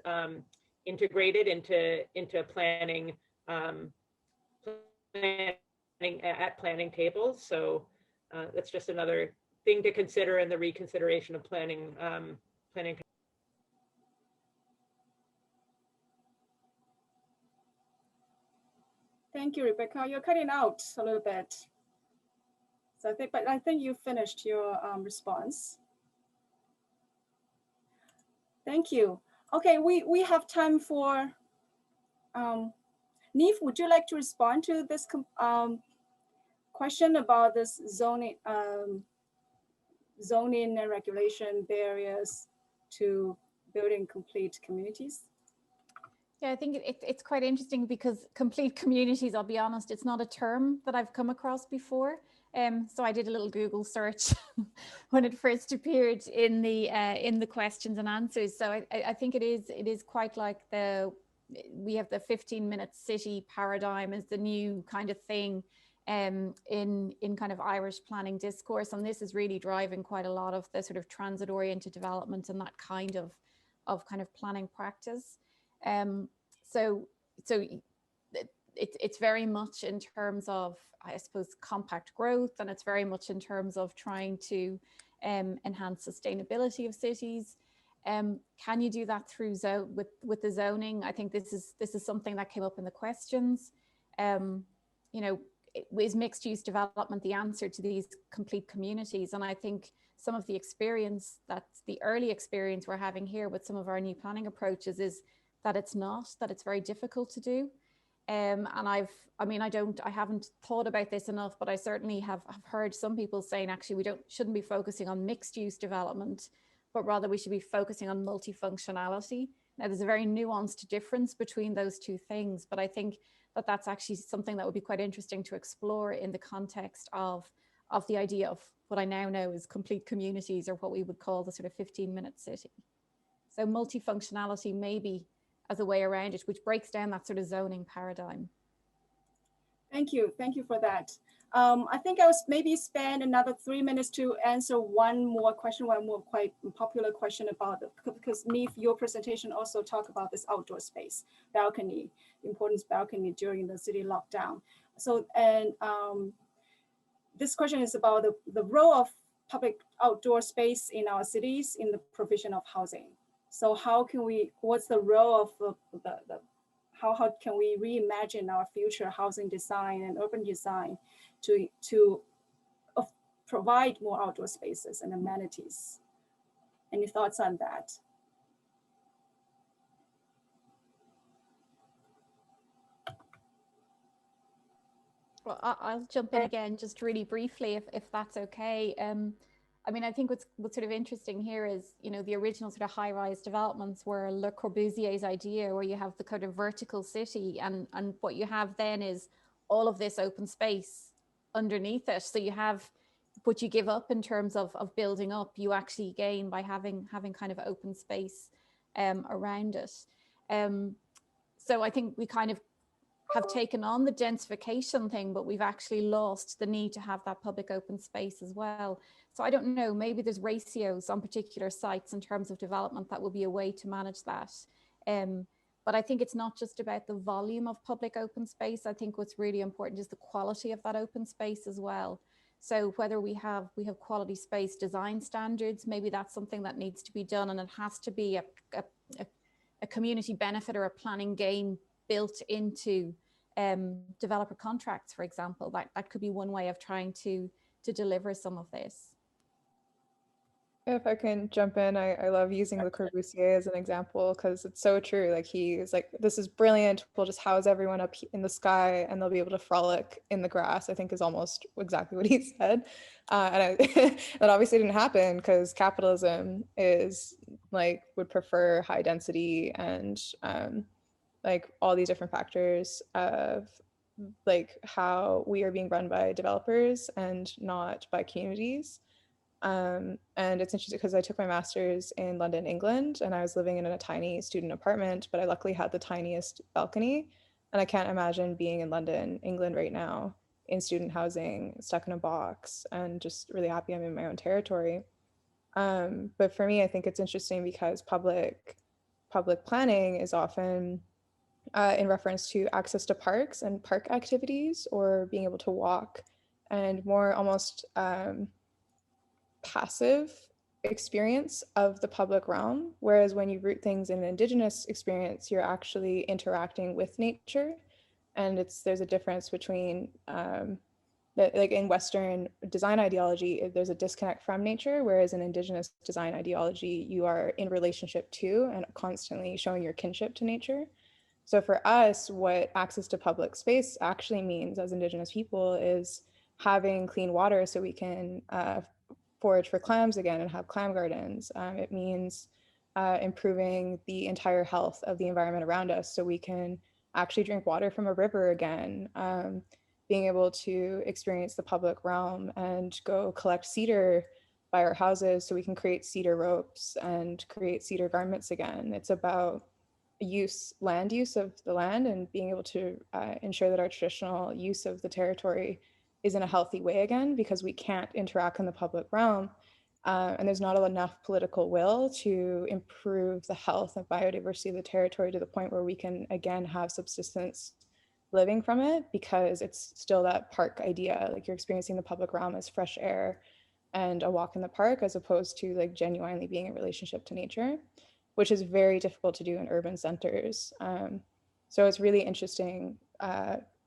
integrated into planning at planning tables. So that's just another thing to consider in the reconsideration of planning. Thank you, Rebecca. You're cutting out a little bit. So I think you finished your response. Thank you. Okay, we have time for Neve, would you like to respond to this question about this zoning and regulation barriers to building complete communities? Yeah, I think it's quite interesting because complete communities, I'll be honest, it's not a term that I've come across before. So I did a little Google search when it first appeared in the questions and answers. So I think it is quite like we have the 15-minute city paradigm as the new kind of thing in kind of Irish planning discourse. And this is really driving quite a lot of the sort of transit-oriented development and that kind of planning practice. So it's very much in terms of, I suppose, compact growth, and it's very much in terms of trying to enhance sustainability of cities. Can you do that through with the zoning? I think this is something that came up in the questions. You know, is mixed use development the answer to these complete communities? And I think some of the experience, that's the early experience we're having here with some of our new planning approaches, is that it's not, that it's very difficult to do. And I haven't thought about this enough, but I certainly have heard some people saying, actually, we shouldn't be focusing on mixed use development, but rather we should be focusing on multifunctionality. Now, there's a very nuanced difference between those two things, but I think that that's actually something that would be quite interesting to explore in the context of the idea of what I now know is complete communities, or what we would call the sort of 15-minute city. So multifunctionality maybe as a way around it, which breaks down that sort of zoning paradigm. Thank you for that. I think I'll maybe spend another 3 minutes to answer one more quite popular question about because Neve, your presentation also talk about this outdoor space, balcony, importance balcony during the city lockdown. So, and this question is about the role of public outdoor space in our cities in the provision of housing. So how can what's the role of how can we reimagine our future housing design and urban design to provide more outdoor spaces and amenities? Any thoughts on that? Well, I'll jump in again, just really briefly, if that's okay. I mean, I think what's sort of interesting here is, you know, the original sort of high-rise developments were Le Corbusier's idea, where you have the kind of vertical city, and what you have then is all of this open space underneath it. So you have what you give up in terms of building up, you actually gain by having kind of open space around it. So I think we kind of have taken on the densification thing, but we've actually lost the need to have that public open space as well. So I don't know, maybe there's ratios on particular sites in terms of development that will be a way to manage that. But I think it's not just about the volume of public open space. I think what's really important is the quality of that open space as well. So whether we have quality space design standards, maybe that's something that needs to be done, and it has to be a community benefit or a planning gain built into developer contracts, for example. That could be one way of trying to deliver some of this. If I can jump in, I love using Le Corbusier as an example because it's so true. Like, he is like, this is brilliant. We'll just house everyone up in the sky and they'll be able to frolic in the grass, I think is almost exactly what he said. And that obviously didn't happen because capitalism would prefer high density and like all these different factors of like how we are being run by developers and not by communities. And it's interesting because I took my master's in London, England, and I was living in a tiny student apartment, but I luckily had the tiniest balcony. And I can't imagine being in London, England right now in student housing, stuck in a box, and just really happy I'm in my own territory. But for me, I think it's interesting because public planning is often in reference to access to parks and park activities, or being able to walk, and more almost passive experience of the public realm. Whereas when you root things in an Indigenous experience, you're actually interacting with nature. And there's a difference between like in Western design ideology, there's a disconnect from nature, whereas in Indigenous design ideology, you are in relationship to and constantly showing your kinship to nature. So for us, what access to public space actually means as Indigenous people is having clean water so we can forage for clams again and have clam gardens. It means improving the entire health of the environment around us so we can actually drink water from a river again, being able to experience the public realm and go collect cedar by our houses so we can create cedar ropes and create cedar garments again. It's about land use of the land and being able to ensure that our traditional use of the territory is in a healthy way again, because we can't interact in the public realm. And there's not enough political will to improve the health and biodiversity of the territory to the point where we can again have subsistence living from it, because it's still that park idea, like you're experiencing the public realm as fresh air. and a walk in the park, as opposed to like genuinely being in relationship to nature, which is very difficult to do in urban centers. So it's really interesting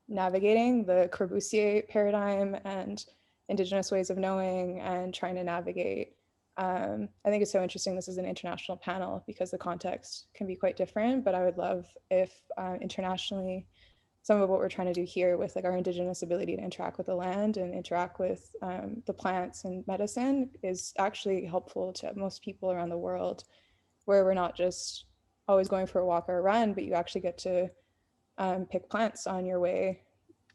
navigating the Corbusier paradigm and Indigenous ways of knowing and trying to navigate. I think it's so interesting this is an international panel because the context can be quite different, but I would love if internationally some of what we're trying to do here with like our Indigenous ability to interact with the land and interact with the plants and medicine is actually helpful to most people around the world, where we're not just always going for a walk or a run, but you actually get to pick plants on your way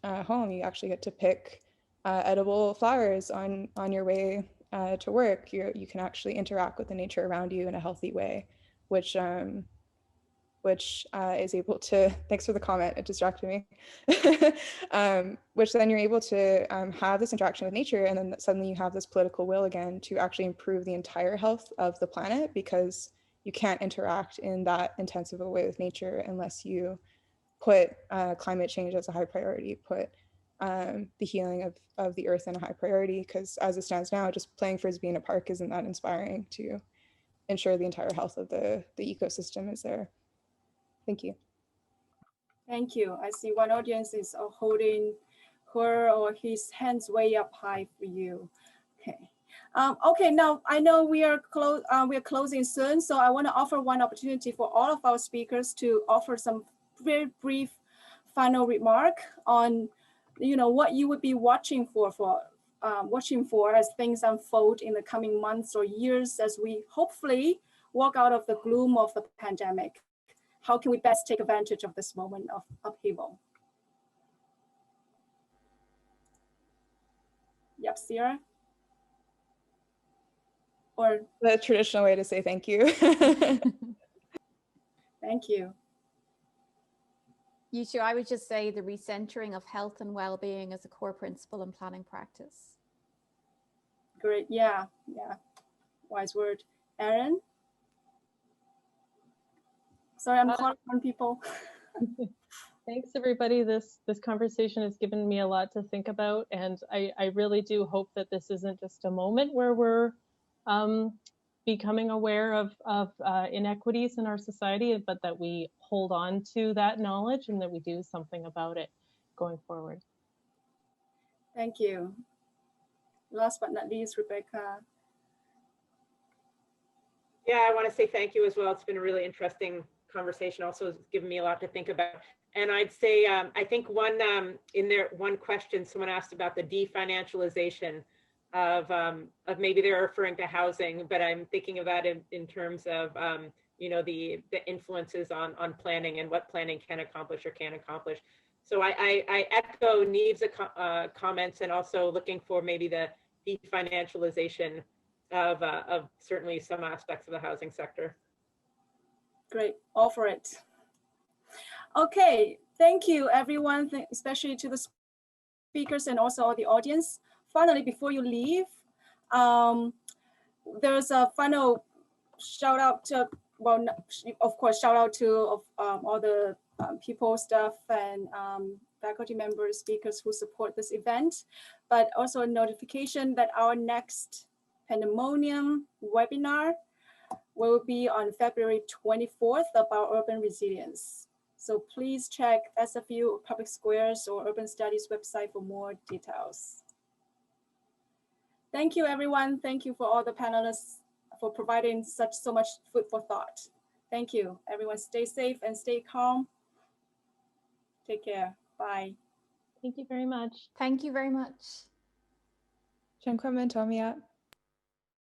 home. You actually get to pick edible flowers on your way to work. You can actually interact with the nature around you in a healthy way, which is able to, thanks for the comment, it distracted me, which then you're able to have this interaction with nature, and then suddenly you have this political will again to actually improve the entire health of the planet, because you can't interact in that intensive a way with nature unless you put climate change as a high priority, put the healing of the earth in a high priority, because as it stands now, just playing frisbee in a park isn't that inspiring to ensure the entire health of the ecosystem is there. Thank you. Thank you. I see one audience is holding her or his hands way up high for you. Okay. Okay, now I know we are closing soon, so I want to offer one opportunity for all of our speakers to offer some very brief final remark on, what you would be watching for as things unfold in the coming months or years as we hopefully walk out of the gloom of the pandemic. How can we best take advantage of this moment of upheaval? Yep, Sierra? Or the traditional way to say thank you. Thank you. Yushu, I would just say the recentering of health and well-being as a core principle in planning practice. Great, yeah, wise word. Erin? Sorry, I'm calling on people. Thanks, everybody. This conversation has given me a lot to think about, and I really do hope that this isn't just a moment where we're becoming aware of inequities in our society, but that we hold on to that knowledge and that we do something about it going forward. Thank you. Last but not least, Rebecca. Yeah, I want to say thank you as well. It's been a really interesting conversation. Also, it's given me a lot to think about. And I'd say, I think one question someone asked about the definancialization of maybe they're referring to housing, but I'm thinking of that in terms of the influences on planning and what planning can accomplish or can't accomplish. So I echo Neve's comments, and also looking for maybe the definancialization of certainly some aspects of the housing sector. Great, all for it. Okay, thank you everyone, especially to the speakers and also the audience. Finally, before you leave, there's a final shout out to, well, of course, shout out to all the people, staff, and faculty members, speakers who support this event, but also a notification that our next Pandemonium webinar will be on February 24th about urban resilience. So please check SFU Public Squares or Urban Studies website for more details. Thank you, everyone. Thank you for all the panelists for providing so much food for thought. Thank you. Everyone stay safe and stay calm. Take care. Bye. Thank you very much. Thank you very much. Tomia.